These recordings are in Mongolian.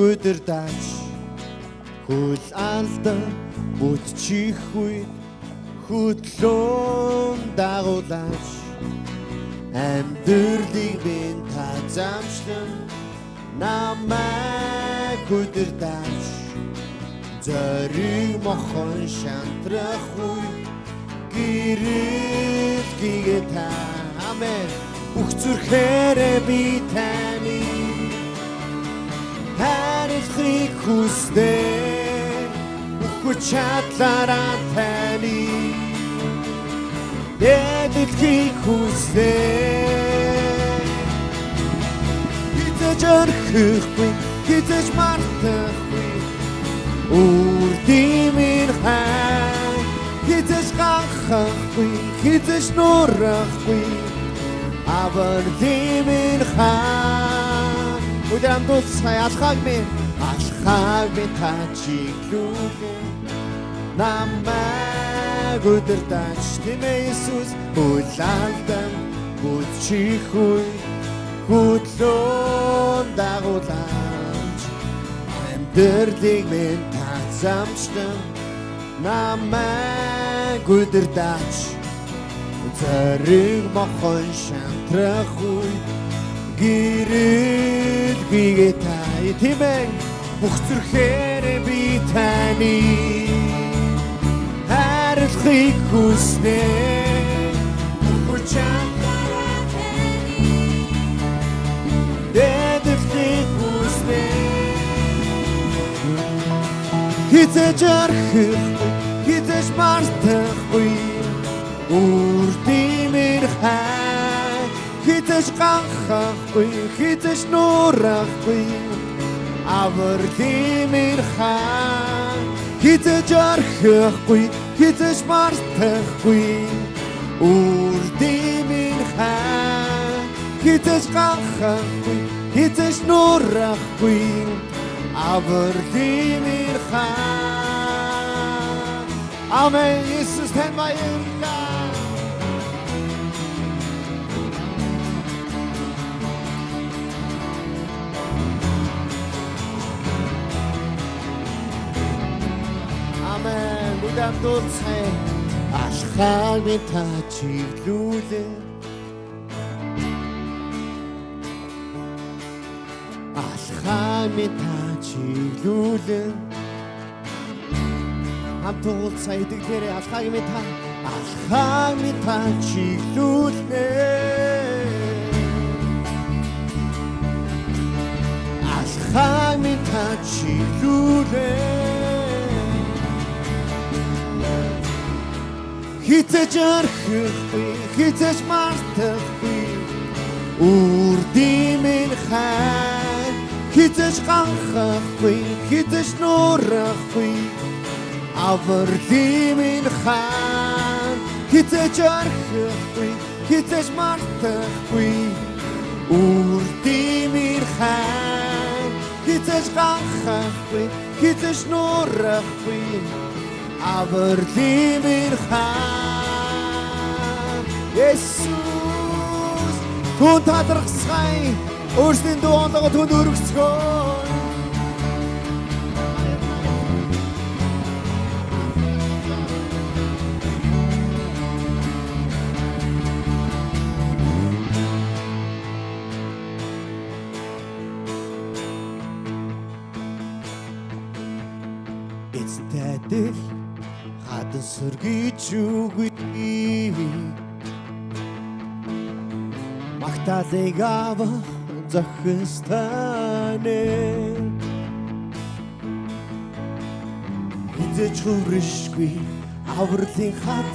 өдөрдөөч хөл алдан бүтчих үед хөдлөн дагуулаач амьдралыг минь та замшлан намайг өдөрдөөч зориг мохон шантрах үед гэрэл гээ та амен бүх зүрхээрээ би таны харилцахыг хүсдэг бүх чадлаараа таны дэдэлхийг хүсдэг хизэж орхихгүй хизэж мартахгүй үрдимийн хай хизэж гахахгүй хизэж нурахгүй авардимийн хай өдрам дулсай алхаг минь та чиглүүлэн намайг өдөрдөөч тэмээ Иесус хөл алдан бүтчих үед хөдлөн дагуулаач амьдралыг минь та замшлан намайг өдөрдөөч зориг мохон шантрах үед гэрэл бигээ та тэмээ бүх зүрхээрээ би таны харилцахыг хүснэ бүх чадлаараа таны дэдэлхийг хүснэ хизэж орхихгүй хизэж мартахгүй үрдимээр хай хизэж гахахгүй хизэж нурахгүй авардимээр хай хизэж орхихгүй хизэж мартахгүй үрдимээр хай хизэж гахахгүй хизэж нурахгүй авардимээр хай амен Иесус тань баярлалаа Будам дулцай алхаг минь та чиглүүлэн алхаг минь та чиглүүлэн хамт дулцай идэглэрээ алхаг минь та чиглүүлэн алхаг минь та чиглүүлэн хизэж орхихгүй хизэж мартахгүй үрдимээр хай хизэж гахахгүй хизэж нурахгүй авардимээр хай хизэж орхихгүй хизэж мартахгүй үрдимээр хай хизэж гахахгүй хизэж нурахгүй авардимээр хай Есүс түн тадрахсгай өөрсдийн дуу хоолойгоо түнд өргөцгөө эцэдэл хадан сөргийч үгүй Magtalig ava захистане Хизэж хүршгүй авралын хат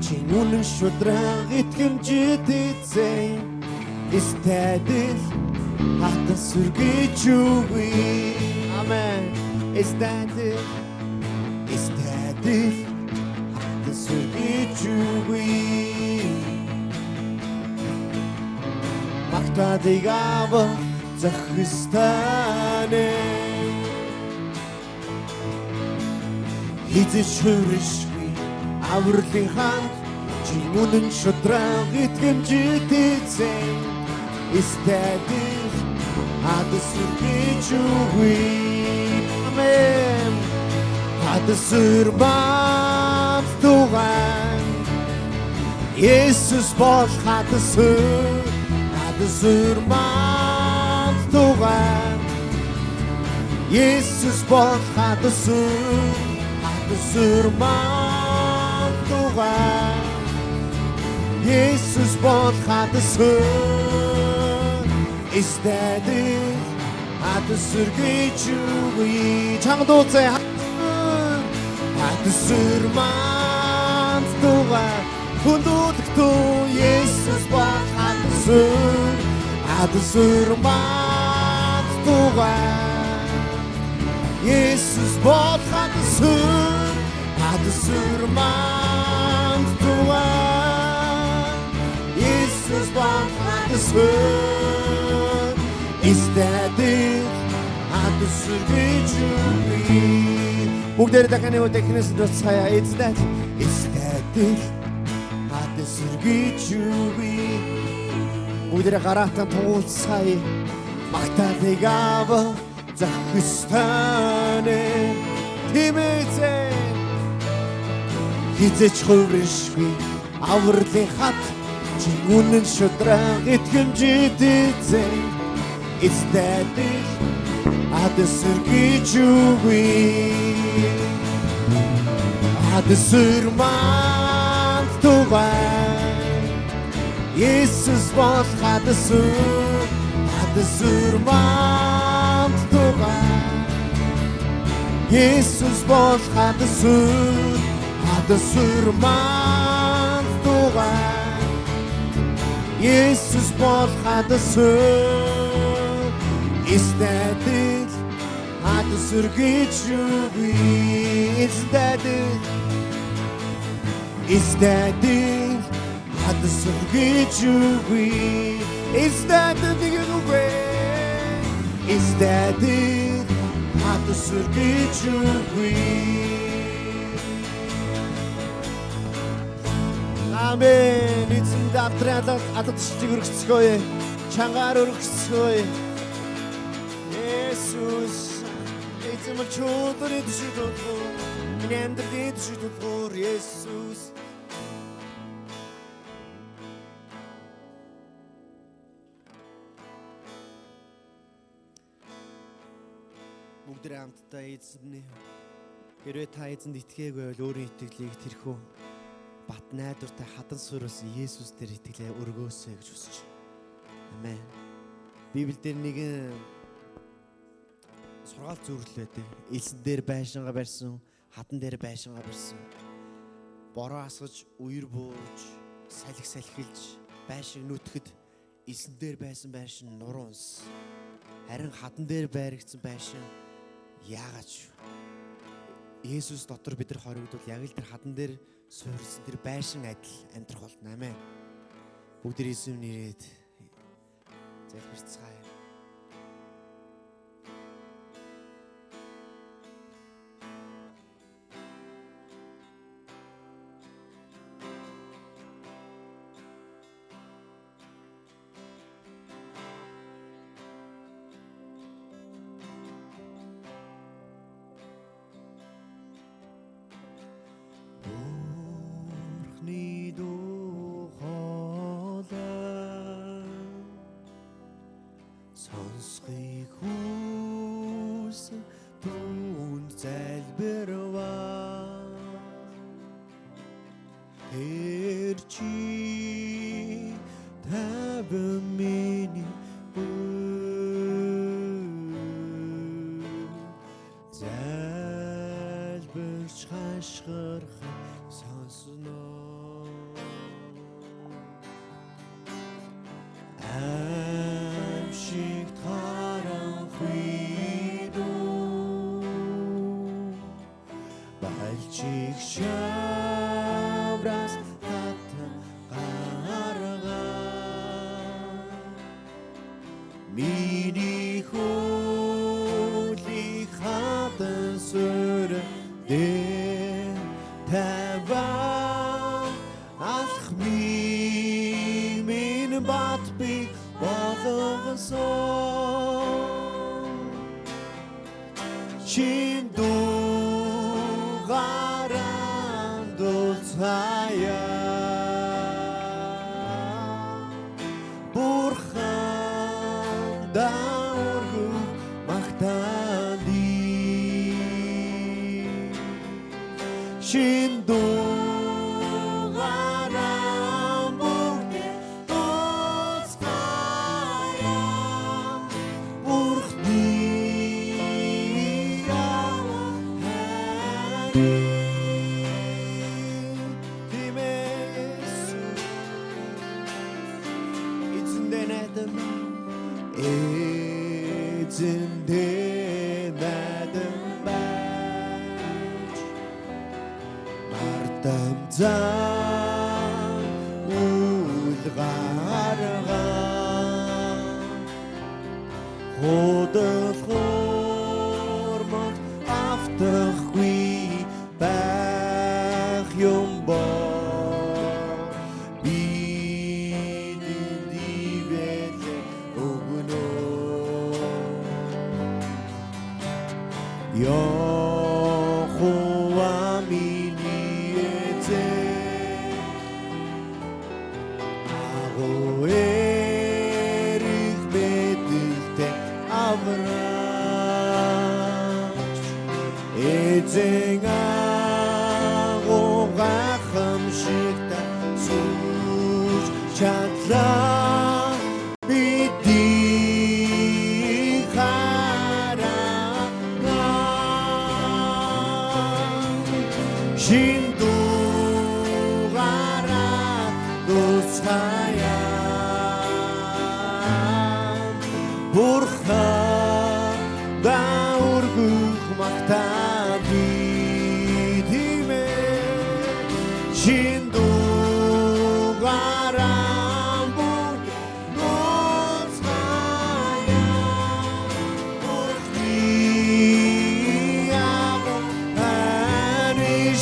чин үнэн шудраг итгэмжид эзэн эстедэл хатан сүргийч үгүй Амен эстедэл хатан сүргийч үгүй Magtalig ava захистане Хизэж хүршгүй авралын хат чин үнэн шудраг итгэмжид эзэн эстедэл Хадсүргэж үгүй. Амен. Хадсүрман туган Есүс бол хадсүрман туган Есүс бол хадсүрман туган Есүс бол эстэдэг хадсүргэж үгүй. Чанга дууцай хадсүрман туган хүндүлэгтэн Есүс бол хадсүрман туган Есүс бол хадсүрман туган Есүс бол эстэдэг хадсүргэж үгүй. Бүгдээр дахин нэг технээс дэцхая эздэд эстэдэг хадсүргэж үгүй. Бүгдээр гараатан туулцгаая магтаалыг аваа захистане тимэцэ хизэж хувиршгүй авралын хат чи үнэн шудраг итгэмжид эзэн эстэдэг хадсүргэж үгүй. Хадсүрман туган Есүс бол хадсүрман туган Есүс бол хадсүрман туган Есүс бол эстэдэг хадсүргэж үгүй. Эстэдэг хадсүргэж үгүй. Эстэдэг үгүй. Эстэдэг хадсүргэж үгүй. Амен. Эзэнд автралаа алгадчиг өргөцгөөе. Чангаар өргөцгөөе. Есүс эзэм чөтөр дэшидөө. Минь дэшидөө Есүс. Бүгдээ хамтдаа эзэн хэрвээ та эзэнд итгээгүй бол өөрийн итгэлийг тэрхүү бат найдвартай хадан суурилсан Есүс дээр итгэлээ өргөөсэй гэж хүсэж. Амен. Библиэлд нэгэн сургаал зөвлөлөөд элсэн дээр байшингаа барьсан, хадан дээр байшингаа барьсан. Бороо асгаж, үер бууж, салхилж, байшин нүтгэд элсэн дээр байсан байшин нуруу унс. Харин хадан дээр байрагдсан байшин яагаад Есүс дотор бид нар хоригдвол яг л тэр хадан дээр суурилсан тэр байшин адил амьдрах болно. Амен. Бүгд Есүсийн нэрээр залбирцгаая. Сонсхийг хүсэн түүнд залбирваа. Тэр чи тавин миний залбирч хашгирах сонсноо. Балчиг шаврас хатан гаргаа миний хөлийг хатан сүрдээ таваа чин дуугараа дуусгая Бурхан даургүх магтааны чин дуугараа бүгдээ дуусгая Бурхны Эзэндээ найдан байж мартамзан үл гаргаа Худал хормог автахгүй байх юм боо Яхова миний эзэн агуэрих мэдэлтэй авраач эзэн агу гайхамшигтай сүрж чадлаа бидний чин дуугараа дуусгая Бурхан даургүх магтааны чин дуугараа бүгдээ дуусгая Бурхны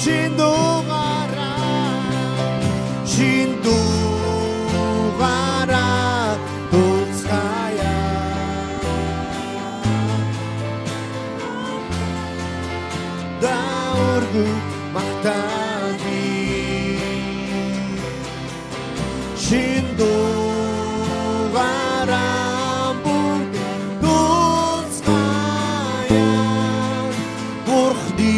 чин дуугараа дуусгая даургүх магтааны чин дуугараа бүгдээ дуусгая Бурхны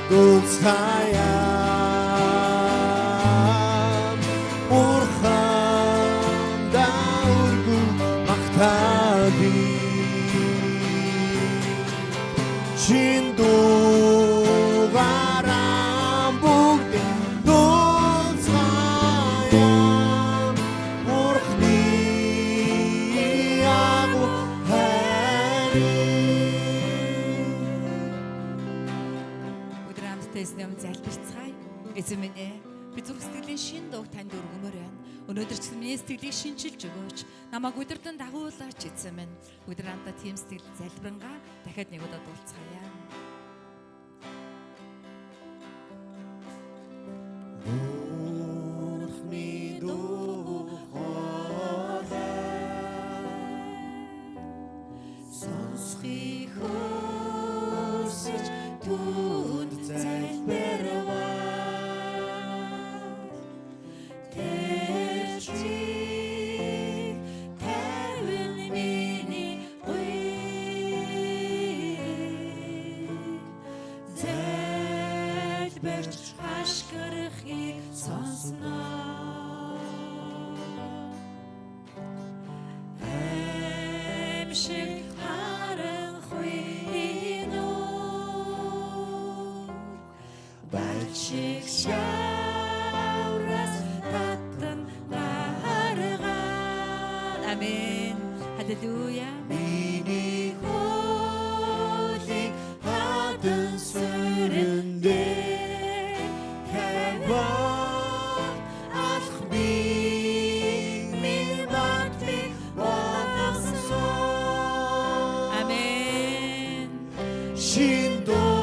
дуусгая Бурхан даургүх магтааны чин дуугараа бүгдээ дуусгая Бурхны агуу Эзэн залбирцгаая. Эзэн минь ээ, би зүрх сэтгэлийн шин дууг танд өргөмөр байна. Өнөөдөр ч миний сэтгэлийг шинчилж өгөөч. Намайг өдөртөн дагуулаач эзэн минь. Өдөр хамтдаа тийм сэтгэл залбирангаа дахиад нэг удаа дуулцгаая. Бурхны дуугараа сонсхийг хүсэж түнд залбирваа тэр чи тавин миний залбирч хашгирахыг сонсноо аимшиг Бачиг шаврас татан гаргаад Амен. Халелуя. Миний хөлийг хатан сүрэндээ таваа алх би минь батвиг багасан Амен. Шин дуусгая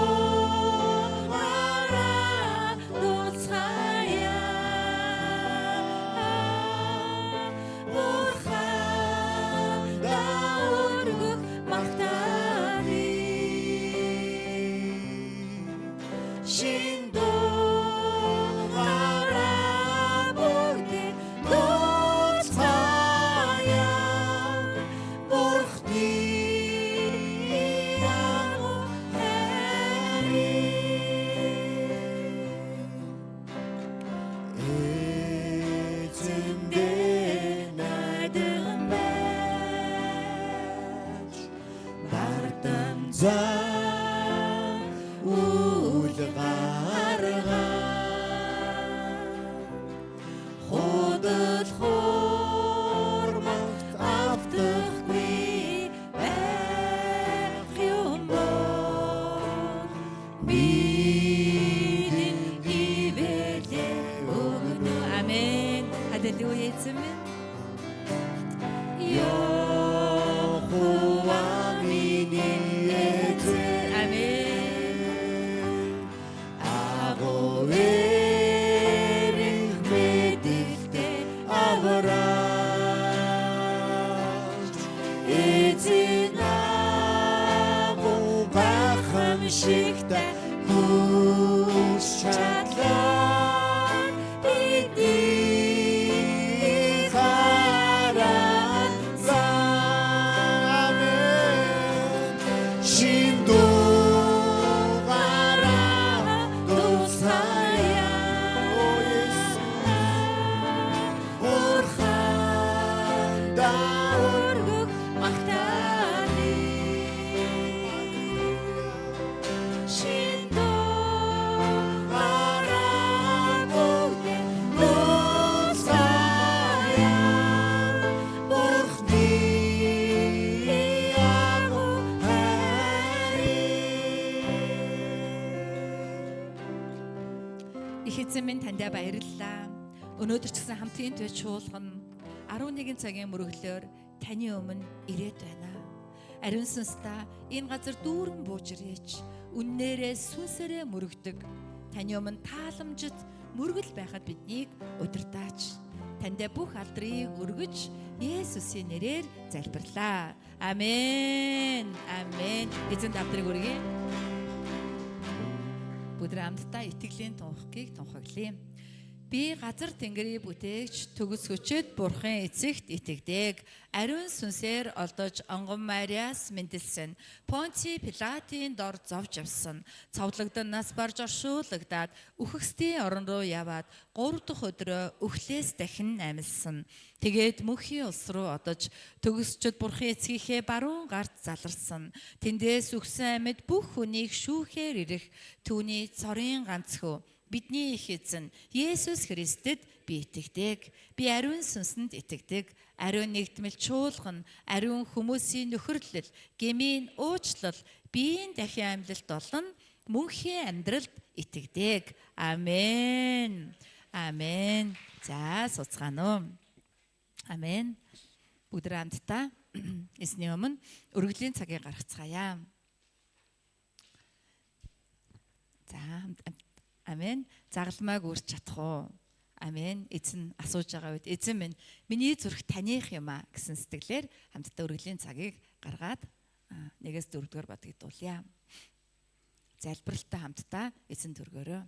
Халелуя эзэн минь. Яхова миний эзэн. Амен. Аговерих мэдэлтэй аврагч эзэн агуу гайхамшигтай хүч чадлаа бидний хараад замэн шин дугаараа тусгая Бурхан даургах магтааны шин дугаараа бүгдээ тусгая Бурхны агуу Их эзэн минь тандаа баярлалаа. Өнөөдөр ч гэсэн хамтын төв чуулган 11 цагийн мөрөглөөр таны өмнө ирээд байна. Ариун сүнстэй энэ газар дүүрэн бууж ирээч. Үннээрээ сүнсээрээ мөрөгдөг. Таны өмнө тааламжид мөргөл байхад биднийг удирдаач. Тандаа бүх алдрыг өргөж Есүсийн нэрээр залбирлаа. Амен. Амен. Эзэн алдрыг өргөе. Бүгд хамтдаа итгэлийн тунхагийг тунхаглая. Би газар тэнгэрийг бүтээгч төгс хүчит Бурхан эцэгт итгэдэг. Ариун сүнсээр олдож онгон Мариас мэндэлсэн. Понти Пилатын дор зовж явсан. Цовдлогдсон нас барж оршуулгадаад үхэгсдийн орон руу яваад 3 дахь өдрөө өхлөөс дахин амьдсан. Тэгээд мөнхийн улс руу одож төгсчд Бурхан эцгийнхээ баруун гарт заларсан. Тэндээс үхсэн амьд бүх хүнийг шүүхээр ирэх түүний цорын ганц хөө бидний их эзэн Есүс Христэд би итгэдэг. Би ариун сүнсэнд итгэдэг. Ариун нэгдмэл чуулган, ариун хүмүүсийн нөхөрлөл, гмийн уучлал, биеийн дахин амьлалт болон мөнхийн амьдралд итгэдэг. Амен. Амен. За суцгаано. Амен. Бүгд хамтдаа эсний өмнө өргөдлийн цагийг гаргацгаая. За амен. Загалмайг үрч чадах уу? Амен. Эзэн асууж байгаа үед эзэн минь миний зүрх таних юм а гэсэн сэтгэлээр хамтдаа өргөдлийн цагийг гаргаад 1-4 дугаар бодгийг дуулъя. Залбиралтай хамтдаа эзэн төргөөрөө.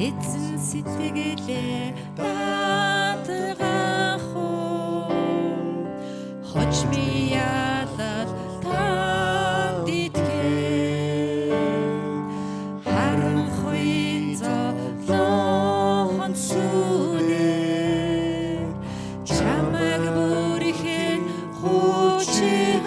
эзэн сэтгэлээ даатгах уу хож би ялал танд итгэе харанхуйн золоон сүнээ чамайг бүрхэн хуучих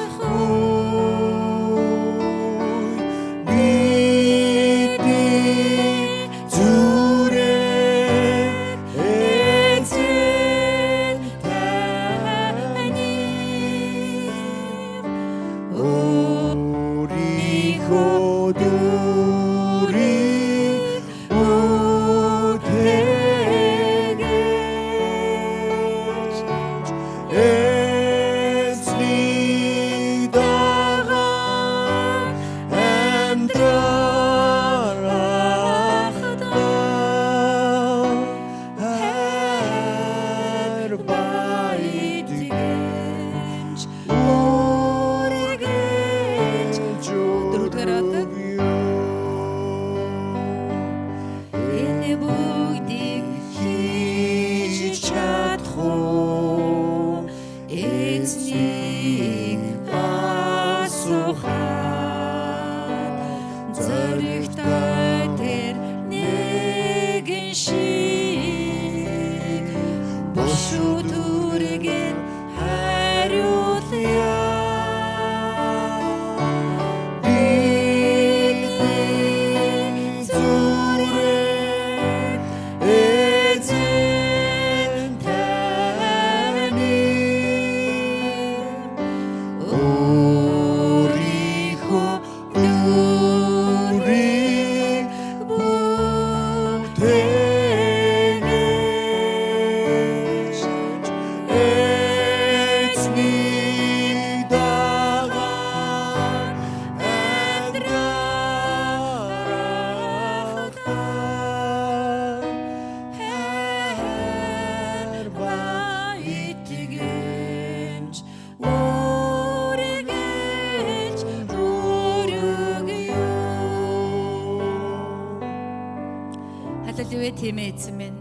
тийм ээ эзэн минь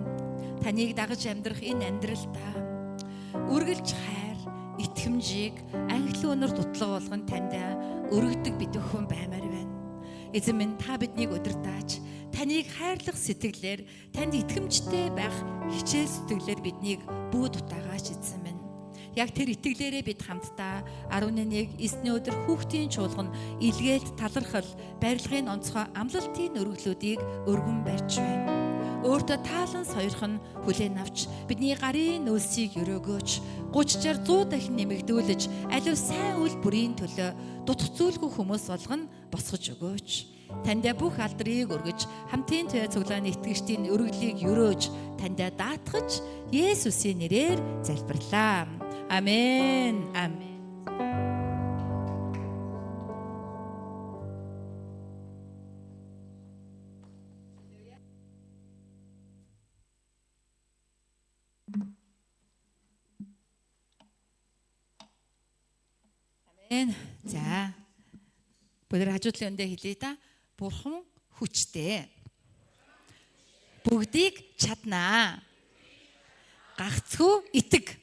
таныг дагаж амьдрах энэ амьдралдаа үргэлж хайр, итгэмжийг англи өнөр дутлага болгон танд өргөдөг бид өхөн баймаар байна. Эзэн минь та биднийг удирдаач, таныг хайрлах сэтгэлээр, танд итгэмжтэй байх хичээл сэтгэлээр биднийг бүү дутаагаач эзэн минь. Яг тэр итгэлээрээ бид хамтдаа 11 эсний өдөр хүүхдийн чуулган илгээлт талархал барилгын онцгой амлалтын өргөлүүдийг өргөн барьж байна. Өөртөө таалан сойрхон хүлээн авч бидний гарын нөөсийг өрөөгөөч 30 60 100 дахин нэмэгдүүлж аливаа сайн үйл бүрийн төлөө дутцүүлгүй хүмүүс болгон босгож өгөөч. Танд бүх алдрыг өргөж хамтын туяа цуглааны итгэгчдийн өргөлийг өрөөж танд даатгаж Есүсийн нэрээр залбирлаа. Амен. Амен. За. Бүгд хажуудлын өндөө хэлье да. Бурхан хүчтэй. Бүгдийг чаднаа. Гагцхүү итэг.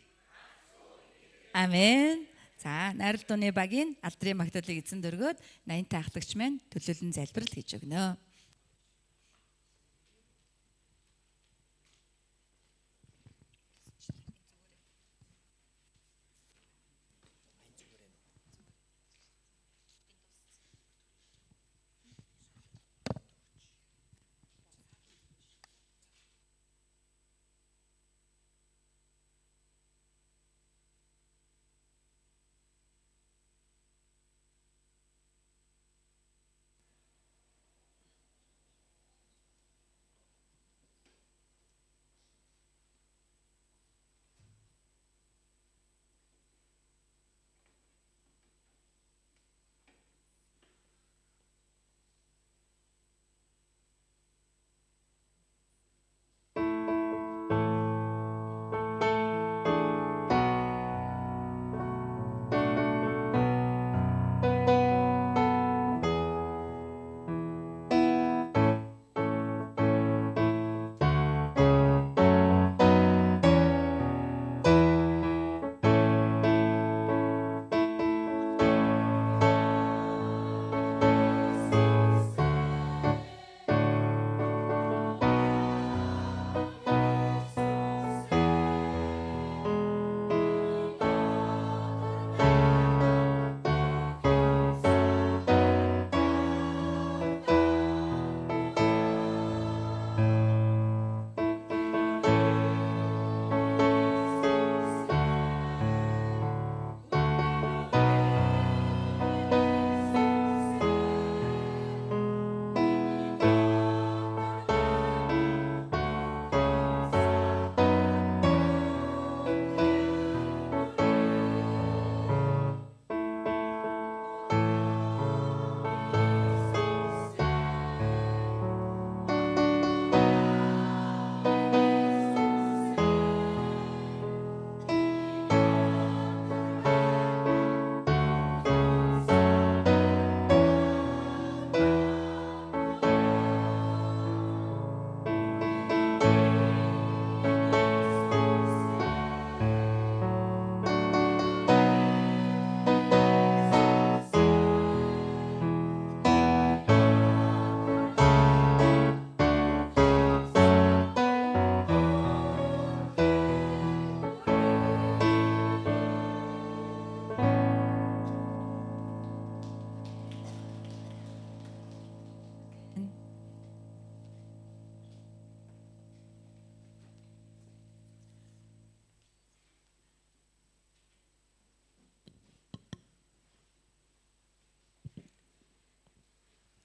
Амен. За, найрал дууны багийн алдрын магтаалыг эзэн дөргөөд 80 тахлагч маань төлөөлөн залбирал хийж өгнө.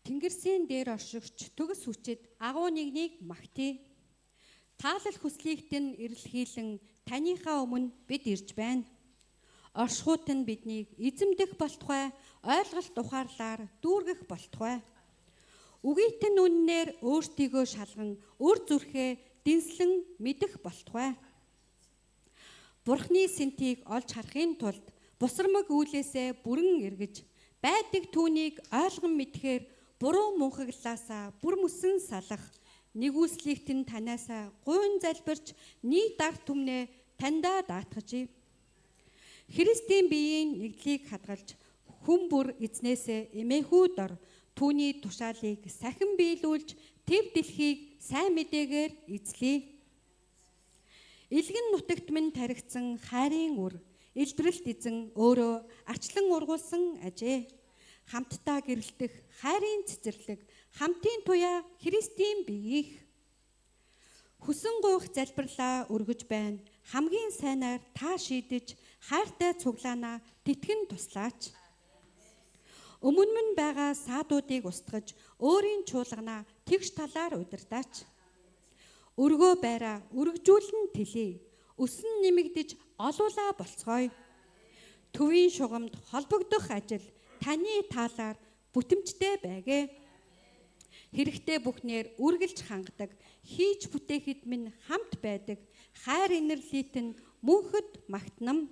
Тэнгэрсийн дээр оршигч төгс хүчит агуу нэгнийг магтъя. Таалал хүслийг тань эрэлхийлэн таныхаа өмнө бид ирж байна. Оршихуут нь биднийг эзэмдэх болтугай, ойлголт ухаарлаар дүүргэх болтугай. Үгийтэн үннээр өөртийгөө шалган өр зүрхээ дэнслэн мэдэх болтугай. Бурхны сэнтийг олж харахын тулд бусармаг үйлээсээ бүрэн эргэж байдаг түүнийг ойлгон мэдхээр буруу мунхаглаасаа бүр мөсөн салах нэгүслийг тань танаасаа гуйн залбирч нийт ард түмнээ таньдаа даатгажээ. Христийн биеийн нэгдлийг хадгалж хүн бүр эзнээсээ эмээхүү дор түүний тушаалыг сахин биелүүлж тэв дэлхийг сайн мэдээгээр эзлэе. Илгэн нутагт минь таригдсан хайрын үр илбэрэлт эзэн өөрөө арчлан ургуулсан ажээ. Хамтдаа гэрэлтэх хайрын цэцэрлэг хамтын туяа Христийн биеийг хүсэн гуйх залбирлаа өргөж байна. Хамгийн сайнаар та шийдэж хайртай цуглаанаа тэтгэн туслаач. Өмнө нь байгаа саадуудыг устгаж өөрийн чуулганаа тэгш талаар удирдаач. Өргөө байраа өргөжүүлэн тэлээ. Өсөн нэмэгдэж олуулаа болцгоё. Төвийн шугамд холбогдох ажил таны таалаар бүтэмжтэй байгээ. Хэрэгтэй бүхнээр үргэлж хангадаг, хийж бүтээхэд минь хамт байдаг хайр инэрлийт нь мөнхөд магтнам.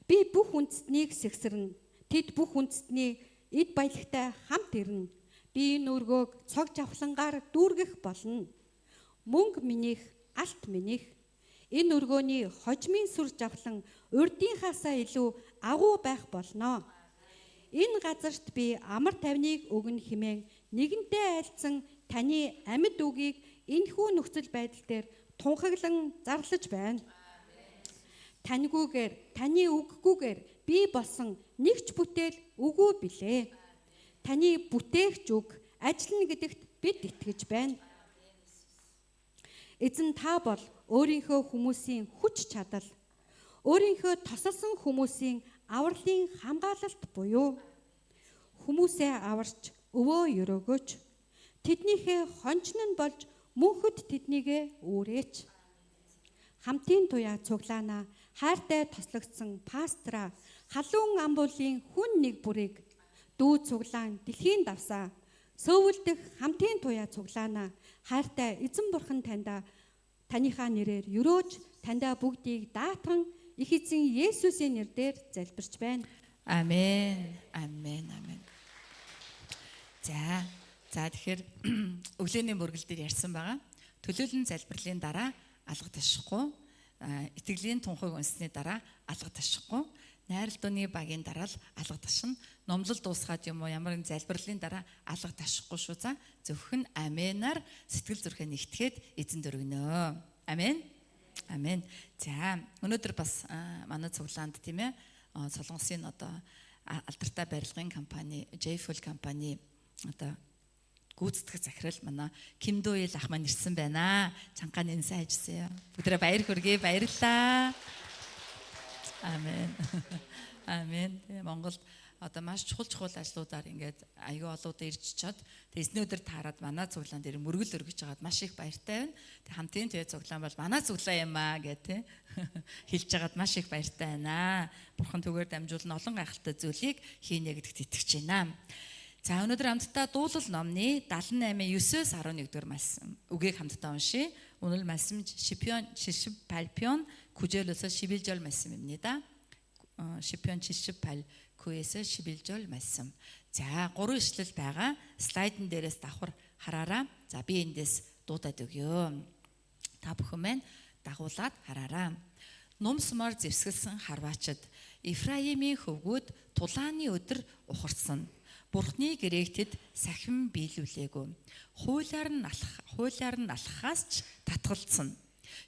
Би бүх үндэстнийг сэгсэрнэ. Тэд бүх үндэстний эд баялагтай хамт ирнэ. Би энэ өргөөг цог жавхлангаар дүүргэх болно. Мөнгө минийх, алт минийх. Энэ өргөөний хожмын сүр жавхлан урдынхаасаа илүү агуу байх болно. Энэ газарт би амар тайвныг өгнө хэмээн нэгэнтээ айлцсан таны амьд үгийг энэхүү нөхцөл байдал дээр тунхаглан зарлаж байна. Таньгүйгээр, таны үггүйгээр би болсон нэг ч бүтээл үгүй билээ. Таны бүтээгч үг ажиллана гэдэгт бид итгэж байна. Эзэн та бол өөрийнхөө хүмүүсийн хүч чадал, өөрийнхөө тосолсон хүмүүсийн авралын хамгаалалт буюу хүмүүсээ аварч өвөө өрөөгөөч. Тэднийхээ хончин нь болж мөнхөд тэднийгээ үүрээч. Хамтын туяа цуглаанаа хайртай тослогдсон пастра халуун амбуулын хүн нэг бүрийг дүү цуглаан дэлхийн давсаа сөөвөлдөх хамтын туяа цуглаанаа хайртай эзэн бурхан таныхаа нэрээр өрөөж таньда бүгдийг даатган их эзэн Есүсийн нэрээр залбирч байна. Амен. Амен. Амен. За тэгэхээр өглөөний мөргөл дээр ярьсан байгаа. Төлөөлөн залбирлын дараа алга ташихгүй, итгэлийн тунхаг үнсний дараа алга ташихгүй, найралтууны багийн дараа л алга ташина. Номлол дуусгаад юм уу ямар нэг залбирлын дараа алга ташихгүй шүү. За зөвхөн аменаар сэтгэл зүрхээ нэгтгэхэд эзэнд өргөнөө. Амен. Амен. За өнөөдөр бас манай цуглаанд тийм ээ Солонгосын одоо алдартай барилгын компани J-Full компани одоо гүйцэтгэх захирал манай Ким Дойл ах маань ирсэн байна. Чангаан энэ сайн ажилласан юм. Бүгдээ баяр хүргэе. Баярлалаа. Амен. Амен. Монголд одоо маш чухал ажлуудаар ингээд аюу олоодаа ирж чад. Тэсний өдөр таарад манай цуглаан дээр мөргөл өргөж хагаад маш их баяртай байна. Тэг хамтын тэгээ цуглаан бол манай цуглаан юм аа гэх хэлж хагаад маш их баяртай байна. Бурхан түгээр дамжуулан олон гайхалтай зүйлийг хийнэ гэдэгт итгэж байна. За өнөөдөр хамтдаа дуулал номны 78-9-11 дугаар малсан үгийг хамтдаа уншия. 오늘 말씀 시편 78편 9절에서 11절 말씀입니다. 시편 78 9에서 11절 말씀. 자, 3 ишлэл байгаа. Слайдн дээрээс давхар хараараа. За, би эндээс дуудаад өгье. Та бүхэн маань дагуулад хараараа. Нумсмаар зэвсгэлсэн харваачид Ифраимийн хөвгүүд тулааны өдөр ухарсан. Бурхны гэрээгтэд сахин биелүүлээгүй. Хуулиар нь алхахаас ч татгалцсан.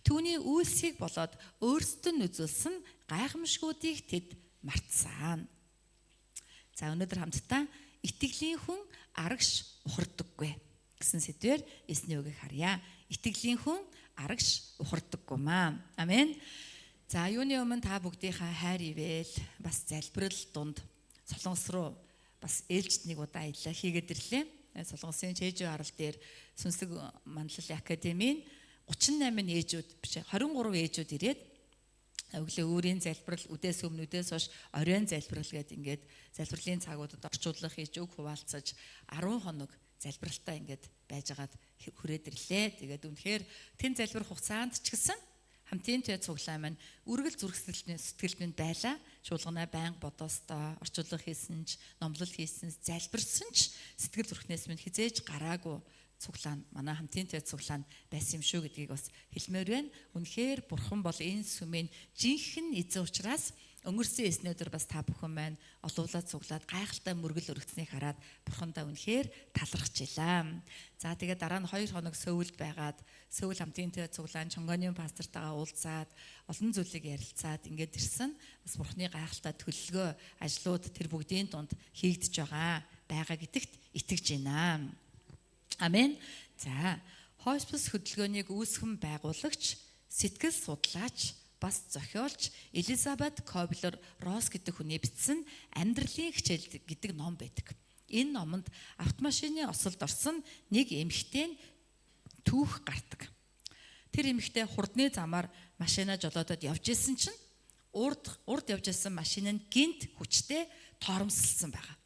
Түүний үйлсийг болоод өөрсдөө нь үзүүлсэн гайхамшгуудыг тэд мартсан. За өнөөдөр хамтдаа итгэлийн хүн арагш ухардаггүй гэсэн сэдвээр эсний үгийг харъя. Итгэлийн хүн арагш ухардаггүй маа. Амен. За юуны өмнө та бүгдийнхаа хайр ивэл бас залбирал дунд Солонгос руу бас ээлжид нэг удаа аялал хийгээд ирлээ. Солонгосын Чэжүү арал дээр Сүнслэг манлайлалын академийн 38 ээжүүд биш 23 ээжүүд ирээд өглөө өөрийн залбирал үдээс өмнө үдээс хойш оройн залбирал гэдэг ингээд залбирлын цагуудад орчуулах хийж үг хуваалцаж 10 хоног залбиралтай ингээд байжгаад хүрээд ирлээ. Тэгээд үнэхээр тэн залбирх хугацаанд ч гэсэн хамтын туяа цуглаа маань үргэл зүрх сэтгэлд минь байлаа. Шуулганаа байнга бодоостой орчуулга хийсэн ч, номлол хийсэн, залбирсан ч сэтгэл зүрхнээс минь хизээж гараагүй цуглаа манай хамтын туяа цуглаа байсан юм шүү гэдгийг бас хэлмээр байна. Үнэхээр бурхан бол энэ сүмийн жинхэнэ эзэн учраас өнгөрсөн эснүүдээр бас та бүхэн маань олуулаад цуглаад гайхалтай мөргөл өргөцнийг хараад бурхандаа үнэхээр талархчихлаа. За тэгээд дараа нь 2 хоног Сөүлд байгаад Сөүл хамтын туяа цуглаан Чонгоны пастортайгаа уулзаад олон зүйлийг ярилцаад ингээд ирсэн. Бас бурханы гайхалтай төлөвлөгөө ажлууд тэр бүгдийн дунд хийгдэж байгаа гэдэгт итгэж байна. Амен. За, хоспис хөдөлгөөнийг үүсгэн байгуулагч, сэтгэл судлаач, бас зохиолч Элизабет Кёблер-Росс гэдэг хүний бичсэн Амьдралын хичээл гэдэг ном байдаг. Энэ номонд автомашины осолд орсон нэг эмэгтэй түүх гардаг. Тэр эмэгтэй хурдны замаар машинаа жолоодод явж исэн чинь урд явж исэн машин нь гинт хүчтэй торомсолсон байгаа.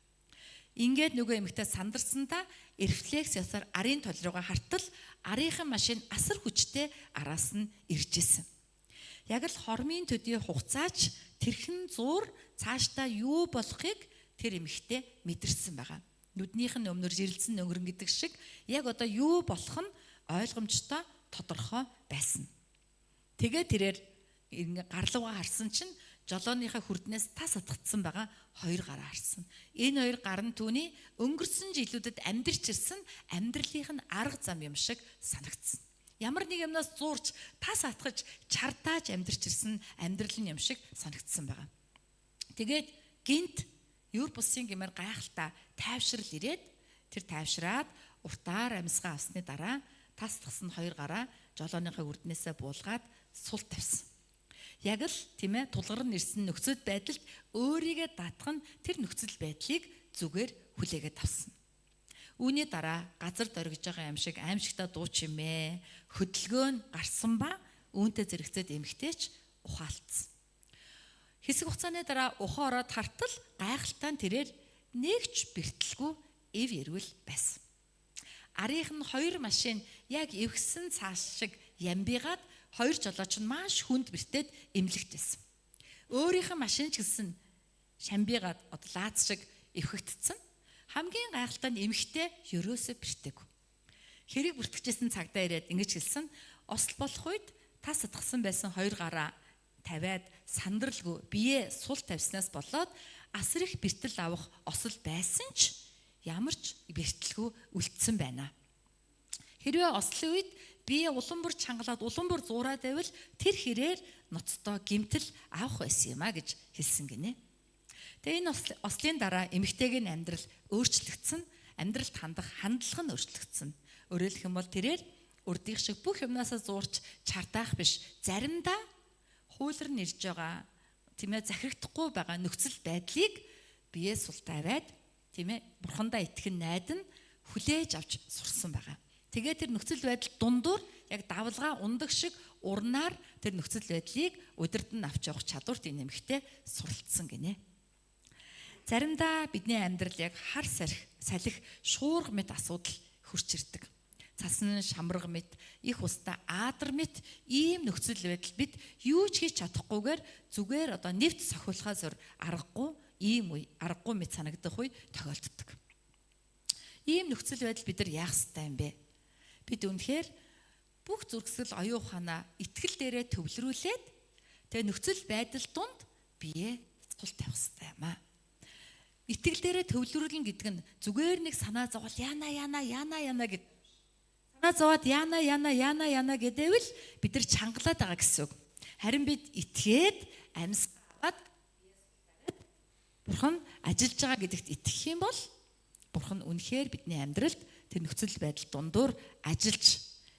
Ингээд нөгөө эмэгтэй сандарсандаа рефлекс ясаар арын тол руугаа хартал арийнхын машин асар хүчтэй араас нь ирж исэн. Яг л хормын төдий хугацаач тэрхэн зуур цаашдаа юу болохыг тэр эмэгтэй мэдэрсэн байгаа. Нүднийх нь өмнөр жирэлцэн өнгөрөн гэдэг шиг яг одоо юу болох нь ойлгомжтой тодорхой байсан. Тэгээ тэрээр гарлуугаа харсан чинь жолооныхаа хүрднээс тас атгацсан байгаа 2 гараа харсан. Энэ 2 гар нь түүний өнгөрсөн жилүүдэд амьдарч ирсэн амьдралынх нь арга зам юм шиг санагдсан. Ямар нэг юмнаас зуурч тас атгаж чартааж амьдарч ирсэн амьдрал нь юм шиг санагдсан байгаа. Тэгээд гинт Европусын гэмээр гайхалтай тайвшрал ирээд тэр тайвшраад уртаар амьсгаа авсны дараа тас тгсан 2 гараа жолооныхаа үрднээсээ буулгаад сул тавьсан. Яг л тийм ээ тулгарн ирсэн нөхцөл байдалд өөрийгөө даатгах нь тэр нөхцөл байдлыг зүгээр хүлээгээд авсан. Үүний дараа газар дөргиж байгаа юм шиг аимшигтай дуу чимээ хөдөлгөөн гарсан ба үүнтэй зэрэгцээд эмгтээч ухаалтсан. Хэсэг хугацааны дараа ухаан ороод хартал гайхалтай тэрээр нэгч бэртэлгүй эв ярил байсан. Арийнх нь 2 машин яг эвгсэн цааш шиг ямбигаад 2 жолооч нь маш хүнд бэртээд эмнэлэгтэйсэн. Өөрийнх нь машин ч гэсэн шамбигаад лаац шиг эвхэгдсэн. Хамгийн гайхалтай нь эмэгтэй ерөөсөө бэртээгүй. Хэрэг бүртгэжсэн цагдаа ирээд ингэж хэлсэн. Осол болох үед тас атгсан байсан 2 гараа тавиад сандралгүй бие сул тавьснаас болоод асар их бэртэл авах осол байсан ч ямар ч бэртэлгүй үлдсэн байна. Хэрвээ ослын үед бие улам бүр чангалаад улам бүр зуураад байвал тэр хэрээр ноцтой гимтэл авах байсан юм а гэж хэлсэн гинэ. Тэгээ энэ ослын дараа эмэгтэйгийн амьдрал өөрчлөгдсөн, амьдралд хандах хандлага нь өөрчлөгдсөн. Өөрөөр хэлэх юм бол тэрээр урдих шиг бүх юмнасаа зуурч чартаах биш, заримдаа хуулар нь ирж байгаа тийм ээ захирагдахгүй байгаа нөхцөл байдлыг бие сул тавиад тийм ээ бурхандаа итгэн найдан хүлээж авч сурсан байгаа. Тэгээ тэр нөхцөл байдал дундуур яг давлгаа ундаг шиг урнаар тэр нөхцөл байдлыг удирд нь авч явах чадварт энэ эмэгтэй суралцсан гинэ. Заримдаа бидний амьдрал яг хар салхи шуурга мэт асуудал хурж ирдэг. Цасан шамраг мэт, их устаа аадар мэт ийм нөхцөл байдал бид юу ч хийж чадахгүйгээр зүгээр одоо нэвт сохиулахаас аргагүй ийм үе, аргагүй мэт санагдах үе тохиолддог. Ийм нөхцөл байдал бид нар яах ёстой юм бэ? Бид үнэхээр бүх зүрхсэл оюун ухаанаа итгэл дээрээ төвлөрүүлээд тэгээ нөхцөл байдал донд бие сул тавих ёстой юм аа. Итгэл дээрээ төвлөрүүлнэ гэдэг нь зүгээр нэг санаа зовол яна гэд санаа зовоод яна гэдэвэл бид нар чангалаад байгаа гэсэн үг. Харин бид итгээд амьсгаад бурхан ажиллаж байгаа гэдэгт итгэх юм бол бурхан үнэхээр бидний амьдралд тэр нөхцөл байдал дундуур ажиллаж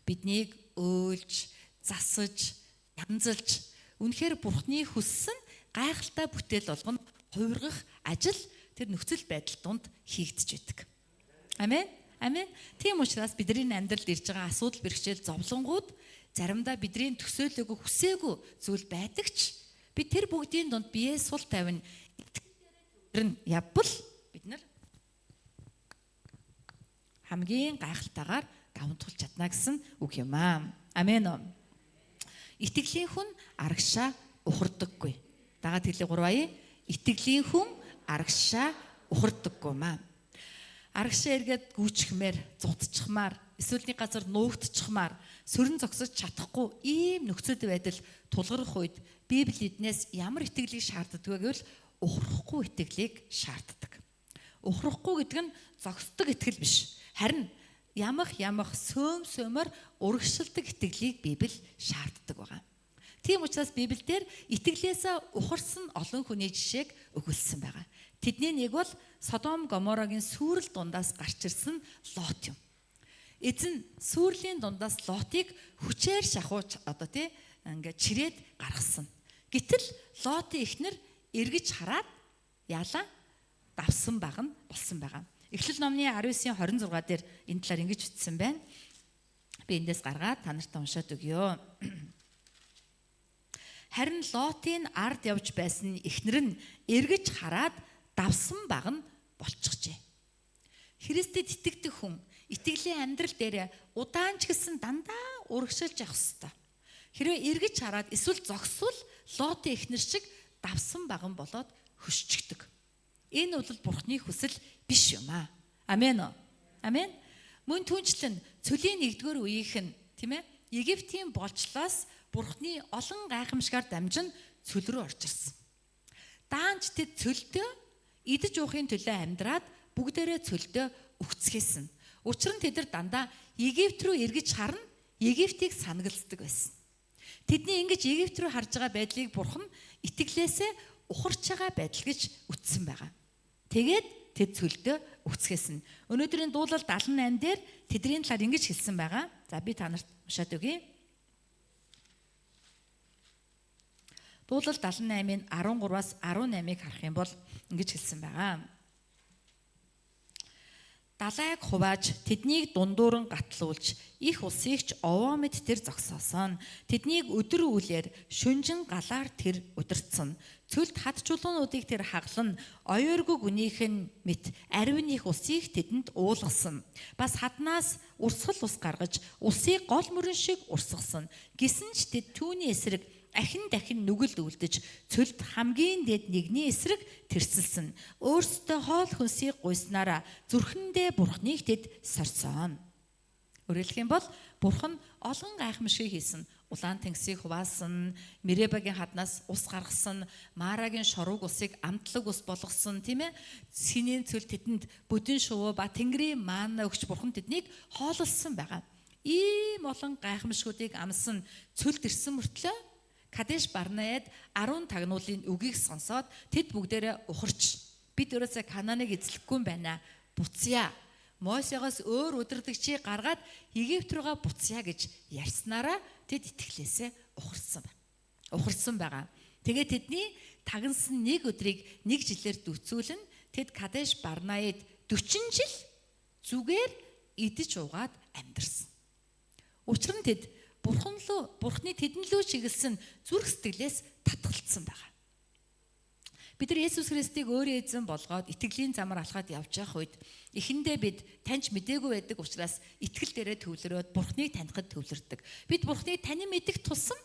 биднийг өөлж, засаж, янзалж үнэхээр бурханы хүссэн гайхалтай бүтээл болгоно хувиргах ажил тэр нөхцөл байдал донд хийгдэж байдаг. Амен. Амен. Тийм учраас бидний амьдралд ирж байгаа асуудал бэрхшээл зовлонгууд заримдаа бидний төсөөлөөгүй хүсээгүй зүйл байдаг ч бид тэр бүгдийн донд биеэ сул тавина. Тэр нь явбал бид нар хамгийн гайхалтайгаар даван тулж чадна гэсэн үг юм аа. Амен. Итгэлийн хүн арагшаа ухардаггүй. Дагаад хэлээ 3 ая. Итгэлийн хүн арагшаа ухардаггүй маа. Арагшаа эргээд гүйчхмээр, зутчихмаар, эсвэл нэг газар нуугдчихмаар, сөрөн зогсож чадахгүй ийм нөхцөл байдал тулгарх үед Библи эднээс ямар итгэлийг шаарддаг вэ гэвэл ухрахгүй итгэлийг шаарддаг. Ухрахгүй гэдэг нь зогсдог итгэл биш. Харин ямах сөмөр урагшилдаг итгэлийг Библи шаарддаг байгаа. Тийм учраас Библиэлд итгэлээсээ ухарсан олон хүний жишээг өгүүлсэн байгаа. Тэдний нэг бол Содом Гоморагийн сүрэл дундаас гарч ирсэн Лот юм. Эзэн сүрлийн дундаас Лотыг хүчээр шахууч ингээд чирээд гаргасан. Гэтэл Лотын эхнэр эргэж хараад яалаа давсан баг нь болсон байгаа. Эхлэл номны 19:26 дээр энэ талаар ингэж бичсэн байна. Би эндээс гаргаад та нарт уншаад өгье. Харин Лотын ард явж байсан эхнэр нь эргэж хараад давсан баг нь болчихжээ. Христэд итгэдэг хүн итгэлийн амьдрал дээр удаан ч гэсэн дандаа урагшилж явах ёстой. Хэрвээ эргэж хараад эсвэл зогсвол Лотын эхнэр шиг давсан баган болоод хөшчигдөг. Энэ бол Бурхны хүсэл биш юм аа. Амен. Амен. Мөн түнчлэн цөлийн 1-р үеийнхэн тийм ээ Египтийн болжлоос Бурхны олон гайхамшгаар дамжин цөл рүү орж ирсэн. Даанч тэд цөлдөө идэж уухын төлөө амьдраад бүгдээрээ цөлдөө өгцгээсэн. Учир нь тэд нар дандаа Египт рүү эргэж харна, Египтийг санагалцдаг байсан. Тэдний ингэж Египт рүү харж байгаа байдлыг Бурхан итгэлээсээ ухарч байгаа байдал гэж үтсэн байгаа. Тэгээд тэд цөлдөө өгцгээсэн. Өнөөдрийн дуулал 78 дээр тэдний талаар ингэж хэлсэн байгаа. За би та нарт уншаад өгье. Дуулал 78-ын 13-аас 18-ыг харах юм бол ингэж хэлсэн байгаа. Далайг хувааж тэднийг дундууран гатлуулж их усыг ч овоо мэд тэр зогсоосон. Тэднийг өдөр үлээр шүнжин галаар тэр удирдсан. Цөлд хад чулуунуудыг тэр хаглан оёоргүй гүнийхэн мэт аривын их усыг тэдэнд уулгасан. Бас хаднаас урсгал ус гаргаж усыг гол мөрөн шиг урсгасан. Гэсэн ч тэд түүний эсрэг дахин нүгэлд үлдэж цөлд хамгийн дээд нэгний эсрэг тэрсэлсэн. Өөрсдөө хоол хүнсийг гуйснараа зүрхэндээ Бурхныг тэд сорьсон. Өөрөлдөх юм бол Бурхан олон гайхамшиг хийсэн. Улаан тэнгисийг хуваасан, Меребагийн хаднаас ус гаргасан, Марагийн шорууг усыг амтлаг ус болгосон, тийм ээ? Синийн цөл тэдэнд бүдэн шувуу ба тэнгэрийн маана өгч Бурхан тэднийг хооллсон байгаа. Ийм олон гайхамшгуудыг амсан цөлд ирсэн мөртлөө Кадеш Барнеад 10 тагнуулын үгийг сонсоод тэд бүгдээрээ ухарч бид өөрөөсөө Кананыг эзлэхгүй юм байна. Буцъя. Мосегоос өөр удирдагчийг гаргаад Египт руугаа буцъя гэж ярьснараа тэд итгэлээсээ ухарсан байгаа. Тэгээ тэдний тагнасан нэг өдрийг нэг жилээр дүүцүүлэн тэд Кадеш Барнеад 40 жил зүгээр идэж уугаад амьдарсан. Учир нь тэд Бурхны тэдэн лөө чиглэсэн зүрх сэтгэлээс татгалцсан байгаа. Бид нар Есүс Христийг өөрөө эзэн болгоод итгэлийн замаар алхаад явж явах үед эхэндээ бид таньж мдээгүй байдаг учраас итгэл дээрээ төвлөрөөд Бурхныг танихад төвлөрдөг. Бид Бурхныг танин мэдэх тусам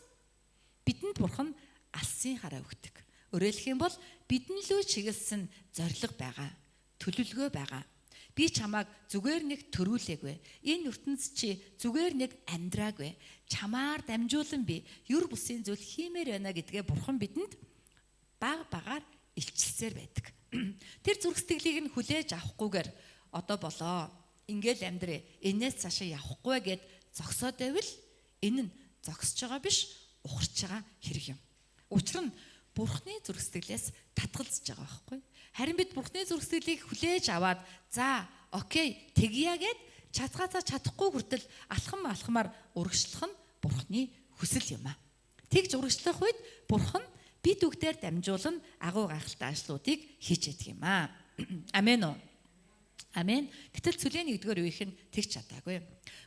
бидэнд Бурхан алсын хараа өгдөг. Өөрөөлөх юм бол бидэн лөө чиглэсэн зориг байгаа, төлөвлөгөө байгаа. Би чамааг зүгээр нэг төрүүлээгүй. Энэ ертөнц чи зүгээр нэг амьдраагүй. Чамаар дамжуулан би юр бусын зүйл хиймээр байна гэдгээ Бурхан бидэнд багаар илчилсээр байдаг. Тэр зүрх сэтгэлийг нь хүлээж авахгүйгээр одоо болоо. Ингээл амьдрээ. Энээс цаашаа явахгүй гэд зогсоод байвал энэ нь зогсож байгаа биш, ухарч байгаа хэрэг юм. Учир нь Бурхны зүрх сэтгэлээс татгалзаж байгаа байхгүй. Харин бид Бурхны зүрх сэтгэлийг хүлээж аваад за окей тэгье гэд чадгаацаа чадахгүй хүртэл алхамаар урагшлах нь Бурхны хүсэл юм аа. Тэгж урагшлах үед Бурхан бид бүгдээр дамжуулан агуу гайхалтай ажлуудыг хийж яддаг юм аа. Амен уу? Амен. Гэтэл цүлийн 1-р үеийнх нь тэгж чадаагүй.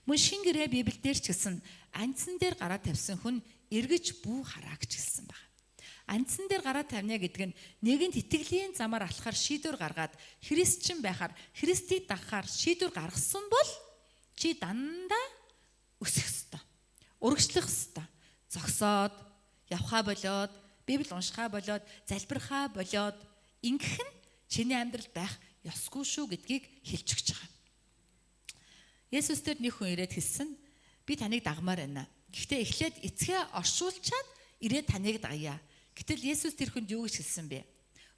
Мөн шин гэрээ Библиэлд ч гэсэн анцсан дээр гараа тавьсан хүн эргэж бүү хараа гэж хэлсэн байна. Анцсан дээр гараа тавьна гэдэг нь нэгэнд итгэлийн замаар алхахаар шийдвэр гаргаад христчин байхаар Христийг дагахаар шийдвэр гаргасан бол чи дандаа өсөх ёстой. Урагшлах ёстой. Зогсоод явхаа болоод Библи уншихаа болоод залбирхаа болоод ингэх нь чиний амьдралд байх ёсгүй шүү гэдгийг хэлж өгч байгаа. Есүс тэр нэг хүн ирээд хэлсэн би таныг дагмаар байна. Гэхдээ эхлээд эцгээ оршуулчаад ирээд таныг дагая. Гэтэл Есүс тэр хүнд юу гэж хэлсэн бэ?